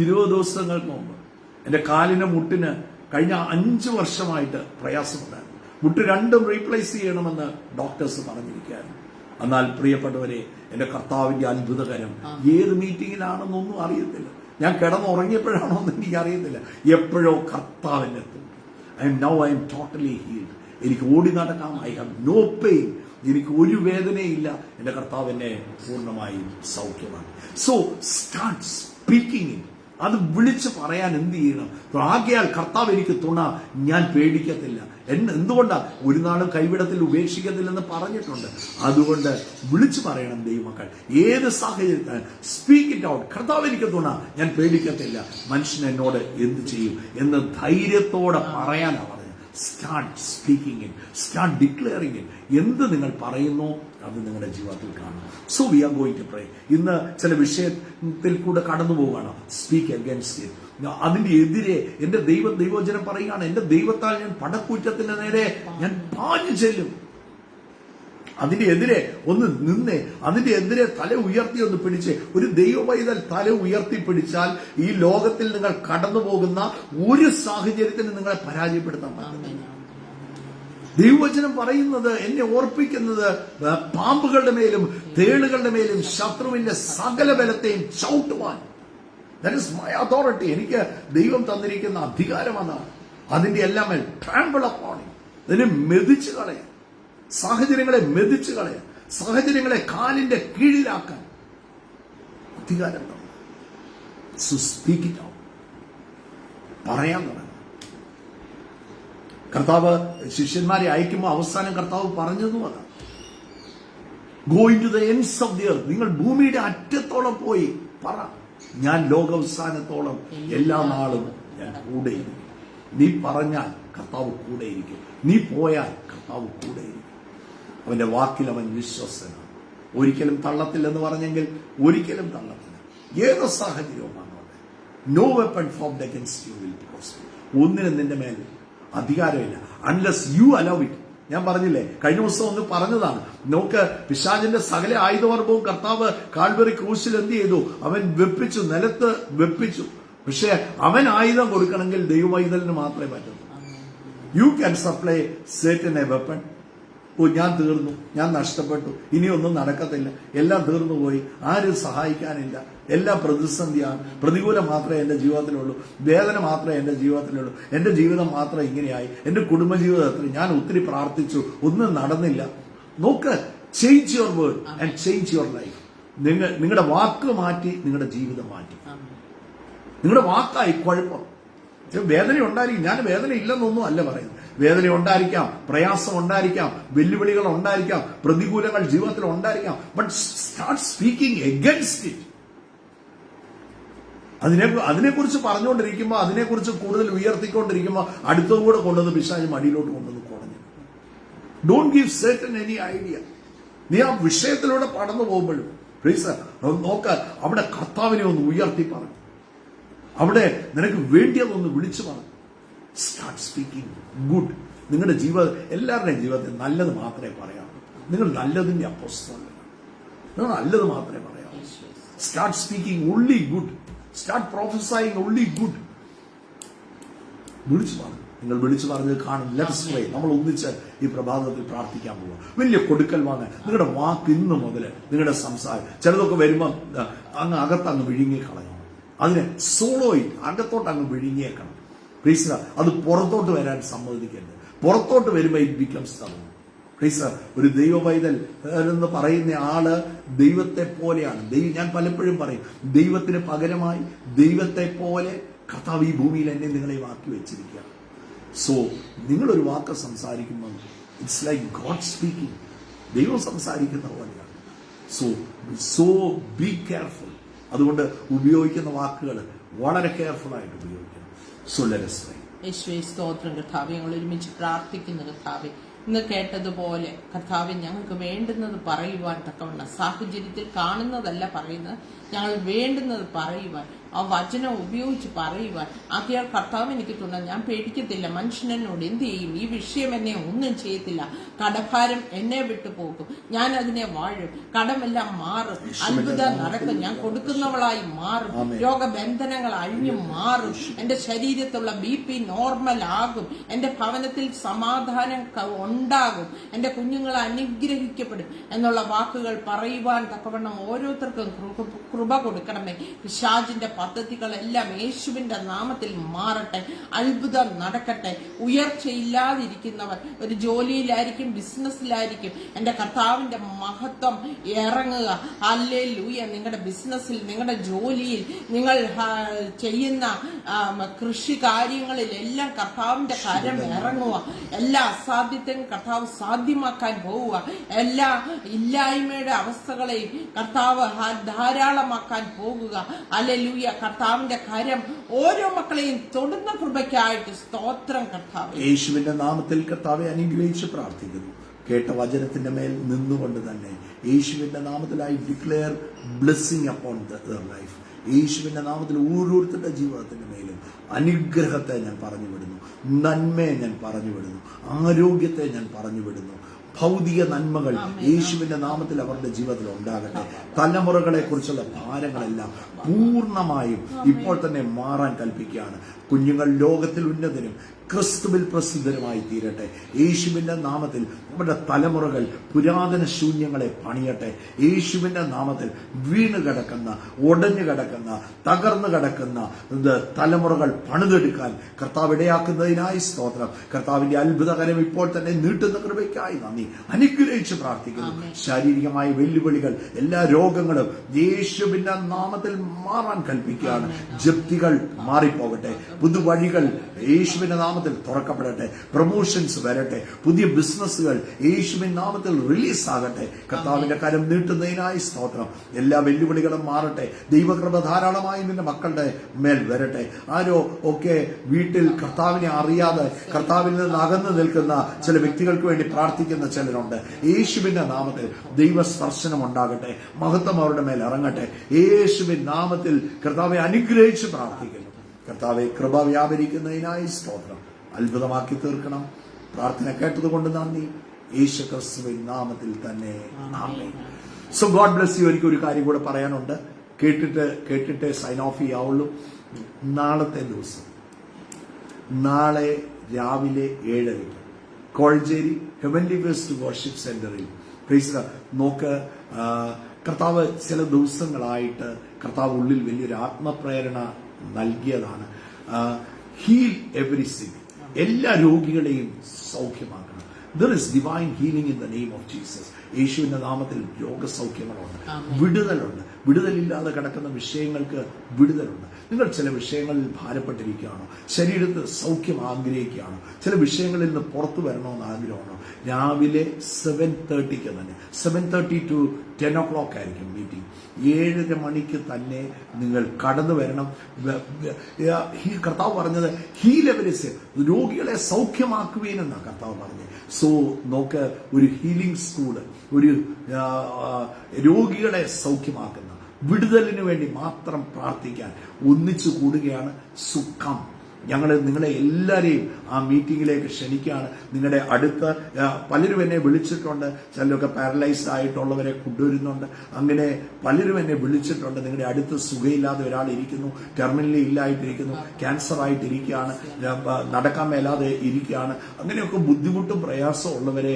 20 ദിവസങ്ങൾക്ക് മുമ്പ് എന്റെ കാലിന് മുട്ടിന് കഴിഞ്ഞ 5 വർഷമായിട്ട് പ്രയാസമുണ്ടായിരുന്നു. മുട്ട് രണ്ടും റീപ്ലേസ് ചെയ്യണമെന്ന് ഡോക്ടേഴ്സ് പറഞ്ഞിരിക്കുകയായിരുന്നു. എന്നാൽ പ്രിയപ്പെട്ടവരെ, എന്റെ കർത്താവിന്റെ അത്ഭുതകരം ഏത് മീറ്റിംഗിലാണെന്നൊന്നും അറിയത്തില്ല. ഞാൻ കിടന്നുറങ്ങിയപ്പോഴാണോ എന്ന് എനിക്ക് അറിയത്തില്ല. എപ്പോഴോ കർത്താവിനെത്തും. I am totally healed. എനിക്ക് ഓടി നടക്കാം. I have no pain. എനിക്ക് ഒരു വേദനയില്ല. എന്റെ കർത്താവ് എന്നെ പൂർണ്ണമായും സൗഖ്യമാണ്. So start speaking it. അത് വിളിച്ചു പറയാൻ എന്ത് ചെയ്യണം? ആകയാൽ കർത്താവ് എനിക്ക് തുണ, ഞാൻ പേടിക്കത്തില്ല. എന്തുകൊണ്ടാ? ഒരു നാളും കൈവിടത്തിൽ ഉപേക്ഷിക്കത്തില്ലെന്ന് പറഞ്ഞിട്ടുണ്ട്. അതുകൊണ്ട് വിളിച്ചു പറയണം ദൈവമക്കൾ. ഏത് സാഹചര്യത്തിൽ സ്പീക്ക് ഇറ്റ് ഔട്ട്. കർത്താവ് എനിക്ക് തുണ, ഞാൻ പേടിക്കത്തില്ല. മനുഷ്യൻ എന്നോട് എന്ത് ചെയ്യും എന്ന് ധൈര്യത്തോടെ പറയാനാണ് പറഞ്ഞത്. Start speaking it, start declaring it. എന്ത് നിങ്ങൾ പറയുന്നു അത് നിങ്ങളുടെ ജീവിതത്തിൽ കാണും. So we are going to pray. ഇന്ന് ചില വിഷയത്തിൽ കൂടെ കടന്നു പോവുകയാണ്. Speak against it. അതിന്റെ എതിരെ എന്റെ ദൈവവചനം പറയുകയാണ്, എന്റെ ദൈവത്താൽ ഞാൻ പടക്കൂറ്റത്തിന്റെ നേരെ ഞാൻ പാഞ്ഞു ചെല്ലും. അതിന്റെ എതിരെ ഒന്ന് നിന്നേ, അതിന്റെ എതിരെ തല ഉയർത്തി ഒന്ന് പിടിച്ച്. ഒരു ദൈവപൈതൽ തല ഉയർത്തി പിടിച്ചാൽ ഈ ലോകത്തിൽ നിങ്ങൾ കടന്നു പോകുന്ന ഒരു സാഹചര്യത്തിന് നിങ്ങളെ പരാജയപ്പെടുത്താൻ പറ്റില്ല. ദൈവവചനം പറയുന്നത്, എന്നെ ഓർപ്പിക്കുന്നത്, പാമ്പുകളുടെ മേലും തേളുകളുടെ മേലും ശത്രുവിന്റെ സകല ബലത്തെയും ചവിട്ടുവാൻ. That is my authority. എനിക്ക് ദൈവം തന്നിരിക്കുന്ന അധികാരമാണ്. അതിന്റെ എല്ലാം മേൽ ട്രാമ്പിൾ അപ്പോൺ, അതിനെ മെതിച്ചു കളയാൻ, സാഹചര്യങ്ങളെ മെതിച്ചു കളയാൻ, സാഹചര്യങ്ങളെ കാലിന്റെ കീഴിലാക്കാൻ അധികാരം തന്നു. So speak it out. പറയാൻ തുടങ്ങി. കർത്താവ് ശിഷ്യന്മാരെ അയക്കുമ്പോൾ അവസാനം കർത്താവ് പറഞ്ഞതും അതാണ്, going to the ends of the earth. നിങ്ങൾ ഭൂമിയുടെ അറ്റത്തോളം പോയി പറ, ഞാൻ ലോകാവസാനത്തോളം എല്ലാ നാളും ഞാൻ കൂടെയിരിക്കും. നീ പറഞ്ഞാൽ കർത്താവ് കൂടെയിരിക്കും, നീ പോയാൽ കർത്താവ് കൂടെയിരിക്കും. അവന്റെ വാക്കിൽ അവൻ വിശ്വസ്തനാണ്. ഒരിക്കലും തള്ളത്തില്ലെന്ന് പറഞ്ഞെങ്കിൽ ഒരിക്കലും തള്ളത്തില്ല. ഏത് സാഹചര്യവും വന്നോട്ടെ, no weapon formed against you will prosper. ഒന്നിനും നിന്റെ മേൽ അധികാരമില്ല അൺലെസ് യു അലോ ഇറ്റ്. ഞാൻ പറഞ്ഞില്ലേ, കഴിഞ്ഞ ദിവസം ഒന്ന് പറഞ്ഞതാണ്. നോക്ക്, പിശാചിന്റെ സകല ആയുധവർഗവും കർത്താവ് കാൽവറി ക്രൂശിൽ എന്ത് ചെയ്തു? അവൻ വെപ്പിച്ചു, നിലത്ത് വെപ്പിച്ചു. പക്ഷെ അവൻ ആയുധം കൊടുക്കണമെങ്കിൽ ദൈവവൈതലിന് മാത്രമേ പറ്റൂ. You can supply Satan a weapon. ഓ, ഞാൻ തീർന്നു, ഞാൻ നഷ്ടപ്പെട്ടു, ഇനിയൊന്നും നടക്കത്തില്ല, എല്ലാം തീർന്നു പോയി, ആരും സഹായിക്കാനില്ല, എല്ലാം പ്രതിസന്ധിയാണ്, പ്രതികൂലം മാത്രമേ എന്റെ ജീവിതത്തിലുള്ളൂ, വേദന മാത്രമേ എന്റെ ജീവിതത്തിലുള്ളൂ, എന്റെ ജീവിതം മാത്രം ഇങ്ങനെയായി, എന്റെ കുടുംബജീവിതത്തിൽ ഞാൻ ഒത്തിരി പ്രാർത്ഥിച്ചു, ഒന്നും നടന്നില്ല. നോക്ക്, change your word and change your life. നിങ്ങളുടെ വാക്ക് മാറ്റി നിങ്ങളുടെ ജീവിതം മാറ്റി. നിങ്ങളുടെ വാക്കായി കുഴപ്പം. വേദന ഉണ്ടായിരിക്കും. ഞാൻ വേദന ഇല്ലെന്നൊന്നും അല്ല പറയുന്നത്. വേദന ഉണ്ടായിരിക്കാം, പ്രയാസം ഉണ്ടായിരിക്കാം, വെല്ലുവിളികൾ ഉണ്ടായിരിക്കാം, പ്രതികൂലങ്ങൾ ജീവിതത്തിൽ ഉണ്ടായിരിക്കാം. But start speaking against it. അതിനെക്കുറിച്ച് പറഞ്ഞുകൊണ്ടിരിക്കുമ്പോൾ, അതിനെക്കുറിച്ച് കൂടുതൽ ഉയർത്തിക്കൊണ്ടിരിക്കുമ്പോൾ അടുത്തതും കൂടെ കൊണ്ടുവന്ന് പിശാച് മടിയിലോട്ട് കൊണ്ടുവന്ന് കുറഞ്ഞു. Don't give certain any idea. നീ ആ വിഷയത്തിലൂടെ കടന്നു പോകുമ്പോഴും നോക്ക്, അവിടെ കർത്താവിനെ ഒന്ന് ഉയർത്തി പറഞ്ഞു, അവിടെ നിനക്ക് വേണ്ടിയതൊന്ന് വിളിച്ചു പറഞ്ഞു. Start speaking good. നിങ്ങളുടെ എല്ലാവരുടെയും ജീവിതത്തിൽ നല്ലത് മാത്രമേ പറയാവൂ. നിങ്ങൾ നല്ലതിന്റെ അപ്പോസ്തലനാണ്. നിങ്ങൾ നല്ലത് മാത്രമേ പറയാവൂ. Start speaking only good. Start prophesying only good. വിളിച്ചു പറഞ്ഞു. നിങ്ങൾ വിളിച്ചു പറഞ്ഞത് കാണും. Let's pray. നമ്മൾ ഒന്നിച്ച് ഈ പ്രഭാതത്തിൽ പ്രാർത്ഥിക്കാൻ പോവുക. വലിയ കൊടുക്കൽ വാങ്ങാൻ നിങ്ങളുടെ വാക്ക് ഇന്ന് മുതൽ, നിങ്ങളുടെ സംസാരം ചിലതൊക്കെ വരുമ്പോൾ അകത്തങ്ങ് വിഴുങ്ങിക്കളയും. അതിനെ സോളോയിൽ അകത്തോട്ട് അങ്ങ് വിഴുങ്ങിയേക്കണം. പ്ലീസ്, അത് പുറത്തോട്ട് വരാൻ സമ്മതിക്കരുത്. പുറത്തോട്ട് വരുമ്പോൾ ഇറ്റ് ബിക്കംസ് തന്നു. പ്ലീസ്, ഒരു ദൈവവൈതൽ എന്ന് പറയുന്ന ആള് ദൈവത്തെ പോലെയാണ്. ഞാൻ പലപ്പോഴും പറയും, ദൈവത്തിന് പകരമായി ദൈവത്തെ പോലെ കർത്താവ് ഈ ഭൂമിയിൽ എന്നെ നിങ്ങളെ ആക്കി വെച്ചിരിക്കുക. സോ നിങ്ങളൊരു വാക്ക് സംസാരിക്കുമ്പോൾ ഇറ്റ്സ് ലൈക്ക് ഗോഡ് സ്പീക്കിംഗ്. ദൈവം സംസാരിക്കുന്ന പോലെയാണ്. So be careful. അതുകൊണ്ട് ഉപയോഗിക്കുന്ന വാക്കുകൾ വളരെ കെയർഫുൾ ആയിട്ട് ഉപയോഗിക്കണം. So let us pray. യേശുവേ, സ്തോത്രം കർത്താവേ. ഞങ്ങൾ ഒരുമിച്ച് പ്രാർത്ഥിക്കുന്നു കർത്താവേ. ഇന്ന് കേട്ടതുപോലെ കർത്താവെ, ഞങ്ങൾക്ക് വേണ്ടുന്നത് പറയുവാൻ തക്കവണ്ണം, സാഹചര്യത്തിൽ കാണുന്നതല്ല പറയുന്നത്, ഞങ്ങൾ വേണ്ടുന്നത് പറയുവാൻ, ആ വചനം ഉപയോഗിച്ച് പറയുവാൻ ആദ്യം കർത്താവ് എനിക്ക് തോന്നുന്നു. ഞാൻ പേടിക്കത്തില്ല. മനുഷ്യനോട് എന്ത് ചെയ്യും? ഈ വിഷയം എന്നെ ഒന്നും ചെയ്യത്തില്ല. കടഭാരം എന്നെ വിട്ടു പോകും. ഞാൻ അതിനെ വാഴും. കടമെല്ലാം മാറും. അത്ഭുതം നടക്കും. ഞാൻ കൊടുക്കുന്നവളായി മാറും. രോഗബന്ധനങ്ങൾ അഴിഞ്ഞു മാറും. എന്റെ ശരീരത്തുള്ള BP നോർമൽ ആകും. എന്റെ ഭവനത്തിൽ സമാധാനം ഉണ്ടാകും. എന്റെ കുഞ്ഞുങ്ങൾ അനുഗ്രഹിക്കപ്പെടും എന്നുള്ള വാക്കുകൾ പറയുവാൻ തക്കവണ്ണം ഓരോരുത്തർക്കും കൃപ കൊടുക്കണമേ. പിശാചിന്റെ പദ്ധതികളെല്ലാം യേശുവിന്റെ നാമത്തിൽ മാറട്ടെ. അത്ഭുതം നടക്കട്ടെ. ഉയർച്ചയില്ലാതിരിക്കുന്നവർ ഒരു ജോലിയിലായിരിക്കും, ബിസിനസ്സിലായിരിക്കും. എന്റെ കർത്താവിന്റെ മഹത്വം ഇറങ്ങുക. ഹല്ലേലൂയ. നിങ്ങളുടെ ബിസിനസ്സിൽ, നിങ്ങളുടെ ജോലിയിൽ, നിങ്ങൾ ചെയ്യുന്ന കൃഷി കാര്യങ്ങളിൽ എല്ലാം കർത്താവിന്റെ കരം ഇറങ്ങുക. എല്ലാ അസാധ്യത്തെയും കർത്താവ് സാധ്യമാക്കാൻ പോവുക. എല്ലാ ഇല്ലായ്മയുടെ അവസ്ഥകളെയും കർത്താവ് ധാരാളമാക്കാൻ പോകുക. ഹല്ലേലൂയ. കർത്താവിന്റെ കരം ഓരോ മക്കളെയും തൊടുന്ന കൃപയ്ക്കായിട്ട് സ്തോത്രം കർത്താവ്. യേശുവിന്റെ നാമത്തിൽ കർത്താവെ അനുഗ്രഹിച്ച് പ്രാർത്ഥിക്കുന്നു. കേട്ട വചനത്തിന്റെ മേൽ നിന്നുകൊണ്ട് തന്നെ യേശുവിന്റെ നാമത്തിൽ I declare blessing upon their life. യേശുവിന്റെ നാമത്തിൽ ഓരോരുത്തരുടെ ജീവിതത്തിന്റെ മേലും അനുഗ്രഹത്തെ ഞാൻ പറഞ്ഞു വിടുന്നു. നന്മയെ ഞാൻ പറഞ്ഞു വിടുന്നു. ആരോഗ്യത്തെ ഞാൻ പറഞ്ഞു വിടുന്നു. ഭൗതിക നന്മകൾ യേശുവിന്റെ നാമത്തിൽ അവരുടെ ജീവിതത്തിൽ ഉണ്ടാകട്ടെ. തലമുറകളെ കുറിച്ചുള്ള ഭാരങ്ങളെല്ലാം പൂർണ്ണമായും ഇപ്പോൾ തന്നെ മാറാൻ കൽപ്പിക്കുകയാണ്. കുഞ്ഞുങ്ങൾ ലോകത്തിൽ ഉന്നതനും ക്രിസ്തുവിൽ പ്രസിദ്ധരുമായി തീരട്ടെ. യേശുവിന്റെ നാമത്തിൽ നമ്മുടെ തലമുറകൾ പുരാതന ശൂന്യങ്ങളെ പണിയട്ടെ. യേശുവിന്റെ നാമത്തിൽ വീണ് കിടക്കുന്ന, ഒടഞ്ഞു കിടക്കുന്ന, തകർന്നു കിടക്കുന്ന തലമുറകൾ പണിതെടുക്കാൻ കർത്താവ് ഇടയാക്കുന്നതിനായി സ്തോത്രം. കർത്താവിന്റെ അത്ഭുതകരം ഇപ്പോൾ തന്നെ നീട്ടുന്ന കൃപയ്ക്കായി നന്ദി. അനുഗ്രഹിച്ച് പ്രാർത്ഥിക്കുന്നു. ശാരീരികമായ വെല്ലുവിളികൾ, എല്ലാ രോഗങ്ങളും യേശുവിന്റെ നാമത്തിൽ മാറാൻ കൽപ്പിക്കുകയാണ്. ജപ്തികൾ മാറിപ്പോകട്ടെ. പുതുവഴികൾ യേശുവിന്റെ നാമത്തിൽ തുറക്കപ്പെടട്ടെ. പ്രൊമോഷൻസ് വരട്ടെ. പുതിയ ബിസിനസ്സുകൾ യേശുവിൻ നാമത്തിൽ റിലീസ് ആകട്ടെ. കർത്താവിന്റെ കരം നീട്ടുന്നതിനായി സ്തോത്രം. എല്ലാ വെല്ലുവിളികളും മാറട്ടെ. ദൈവകൃപ ധാരാളമായി നിന്റെ മക്കളുടെ മേൽ വരട്ടെ. ആരോ ഒക്കെ വീട്ടിൽ കർത്താവിനെ അറിയാതെ കർത്താവിൽ നിന്ന് അകന്നു നിൽക്കുന്ന ചില വ്യക്തികൾക്ക് വേണ്ടി പ്രാർത്ഥിക്കുന്ന ചിലരുണ്ട്. യേശുവിന്റെ നാമത്തിൽ ദൈവസ്പർശനം ഉണ്ടാകട്ടെ, മഹത്വം അവരുടെ മേൽ ഇറങ്ങട്ടെ. യേശുവിൻ നാമത്തിൽ കർത്താവെ അനുഗ്രഹിച്ച് പ്രാർത്ഥിക്കുന്നു. കർത്താവെ കൃപ വ്യാപരിക്കുന്നതിനായി സ്തോത്രം. അത്ഭുതമാക്കി തീർക്കണം. പ്രാർത്ഥന കേട്ടതുകൊണ്ട് നന്ദി. യേശു ക്രിസ്തുവിൻ നാമത്തിൽ തന്നെ ആമേൻ. So God bless you. എനിക്ക് ഒരു കാര്യം കൂടെ പറയാനുണ്ട്. കേട്ടിട്ട് സൈൻ ഓഫ് ചെയ്യാവുള്ളൂ. നാളത്തെ ദിവസം, നാളെ രാവിലെ 7:30 കോഴഞ്ചേരി ഹെവൻലി വെസ്റ്റ് വർഷിപ്പ് സെന്ററിൽ നോക്ക്. കർത്താവ് ചില ദിവസങ്ങളായിട്ട് കർത്താവ് ഉള്ളിൽ വലിയൊരു ആത്മപ്രേരണ നൽകിയതാണ്. ഹീൽ എവരി സിക്ക്, എല്ലാ രോഗികളെയും സൗഖ്യമാക്കണം. There is divine healing in the name of Jesus. യേശുവിന്റെ നാമത്തിൽ രോഗസൗഖ്യങ്ങളുണ്ട്, വിടുതലുണ്ട്. വിടുതലില്ലാതെ കിടക്കുന്ന വിഷയങ്ങൾക്ക് വിടുതലുണ്ട്. നിങ്ങൾ ചില വിഷയങ്ങളിൽ ഭാരപ്പെട്ടിരിക്കുകയാണോ? ശരീരത്തിൽ സൗഖ്യം ആഗ്രഹിക്കുകയാണോ? ചില വിഷയങ്ങളിൽ നിന്ന് പുറത്തു വരണമെന്ന് ആഗ്രഹമാണോ? രാവിലെ 7:30 തന്നെ, 7:30 to 10 o'clock ആയിരിക്കും മീറ്റിംഗ്. 7:30 മണിക്ക് തന്നെ നിങ്ങൾ കടന്നു വരണം. കർത്താവ് പറഞ്ഞത് ഹീലെവരിസ്, രോഗികളെ സൗഖ്യമാക്കുവേനെന്നാണ് കർത്താവ് പറഞ്ഞത്. സോ നോക്ക്, ഒരു ഹീലിംഗ് സ്കൂള്, ഒരു രോഗികളെ സൗഖ്യമാക്കുന്ന, വിടുതലിന് വേണ്ടി മാത്രം പ്രാർത്ഥിക്കാൻ ഒന്നിച്ചു കൂടുകയാണ്. സുഖം. ഞങ്ങൾ നിങ്ങളെ എല്ലാവരെയും ആ മീറ്റിംഗിലേക്ക് ക്ഷണിക്കുകയാണ്. നിങ്ങളുടെ അടുത്ത് പലരും എന്നെ വിളിച്ചിട്ടുണ്ട്. ചിലരൊക്കെ പാരലൈസ്ഡ് ആയിട്ടുള്ളവരെ കൊണ്ടുവരുന്നുണ്ട്. അങ്ങനെ പലരും എന്നെ വിളിച്ചിട്ടുണ്ട്. നിങ്ങളുടെ അടുത്ത് സുഖമില്ലാതെ ഒരാൾ ഇരിക്കുന്നു, ടെർമിനലി ഇല്ലായിട്ടിരിക്കുന്നു, ക്യാൻസർ ആയിട്ടിരിക്കുകയാണ്, നടക്കാൻ മേലാതെ ഇരിക്കുകയാണ്. അങ്ങനെയൊക്കെ ബുദ്ധിമുട്ടും പ്രയാസവും ഉള്ളവരെ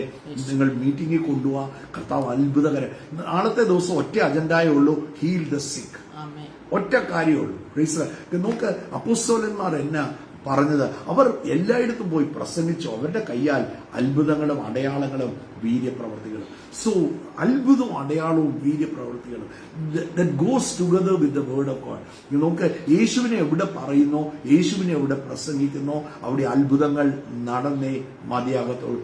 നിങ്ങൾ മീറ്റിംഗിൽ കൊണ്ടുപോവാ. കർത്താവ് അത്ഭുതകരം. നാളത്തെ ദിവസം ഒറ്റ അജണ്ടയേ ഉള്ളൂ, ഹീൽ ദ സിക്ക്. ഒറ്റ കാര്യമുള്ളൂ. നോക്ക്, അപ്പോസ്തലന്മാർ എന്നാ പറഞ്ഞത്? അവർ എല്ലായിടത്തും പോയി പ്രസംഗിച്ചു. അവരുടെ കയ്യാൽ അത്ഭുതങ്ങളും അടയാളങ്ങളും വീര്യപ്രവർത്തികളും. സോ അത്ഭുതവും അടയാളവും വീര്യപ്രവർത്തികളും that goes together with the word of God. നോക്ക്, യേശുവിനെ എവിടെ പറയുന്നോ, യേശുവിനെ എവിടെ പ്രസംഗിക്കുന്നോ, അവിടെ അത്ഭുതങ്ങൾ നടന്നേ മതിയാകത്തുള്ളൂ.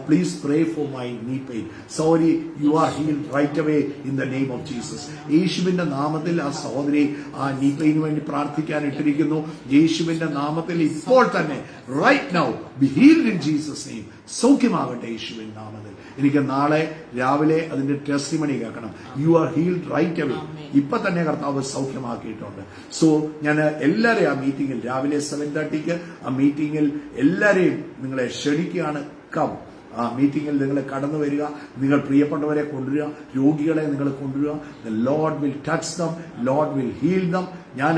Please pray for my knee pain. Sorry, you are healed right away in the name of Jesus. യേശുവിന്റെ നാമത്തിൽ ആ സഹോദരി ആ നീ പെയിന് വേണ്ടി പ്രാർത്ഥിക്കാൻ ഇട്ടിരിക്കുന്നു. യേശുവിന്റെ നാമത്തിൽ ഇപ്പോൾ തന്നെ right now be healed in Jesus name. സൗഖ്യമാകട്ടെ യേശുവിൻ നാമത്തിൽ. എനിക്ക് നാളെ രാവിലെ അതിന്റെ ടെസ്റ്റിമണി കേൾക്കണം. You are healed right away. ഇപ്പൊ തന്നെ കർത്താവ് സൗഖ്യമാക്കിയിട്ടുണ്ട്. സോ ഞാൻ എല്ലാവരെയും ആ മീറ്റിംഗിൽ രാവിലെ 7:30 ആ മീറ്റിംഗിൽ എല്ലാവരെയും നിങ്ങളെ ക്ഷണിക്കുകയാണ്. കം, ആ മീറ്റിംഗിൽ നിങ്ങൾ കടന്നു വരിക. നിങ്ങൾ പ്രിയപ്പെട്ടവരെ കൊണ്ടുവരിക, രോഗികളെ നിങ്ങൾ കൊണ്ടുവരിക. The Lord will touch them, Lord will heal them. ഞാൻ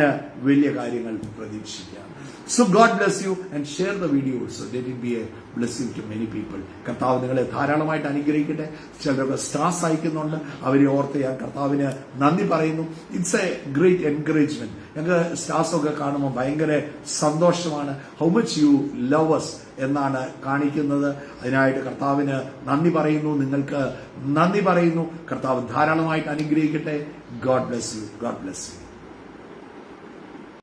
വലിയ കാര്യങ്ങൾ പ്രതീക്ഷിക്കുകയാണ്. So God bless you and share the video so let it be a blessing to many people. കർത്താവ് നിങ്ങളെ ധാരാളമായിട്ട് അനുഗ്രഹിക്കട്ടെ. ചിലരൊക്കെ സ്റ്റാർസ് അയക്കുന്നുണ്ട്. അവരെ ഓർത്ത് ഞാൻ കർത്താവിന് നന്ദി പറയുന്നു. It's A great encouragement. ഞങ്ങൾക്ക് സ്റ്റാർസ് ഒക്കെ കാണുമ്പോൾ ഭയങ്കര സന്തോഷമാണ്. How much you love us എന്നാണ് കാണിക്കുന്നത്. അതിനായിട്ട് കർത്താവിന് നന്ദി പറയുന്നു. നിങ്ങൾക്ക് നന്ദി പറയുന്നു. കർത്താവ് ധാരാളമായിട്ട് അനുഗ്രഹിക്കട്ടെ. God bless you. God bless you.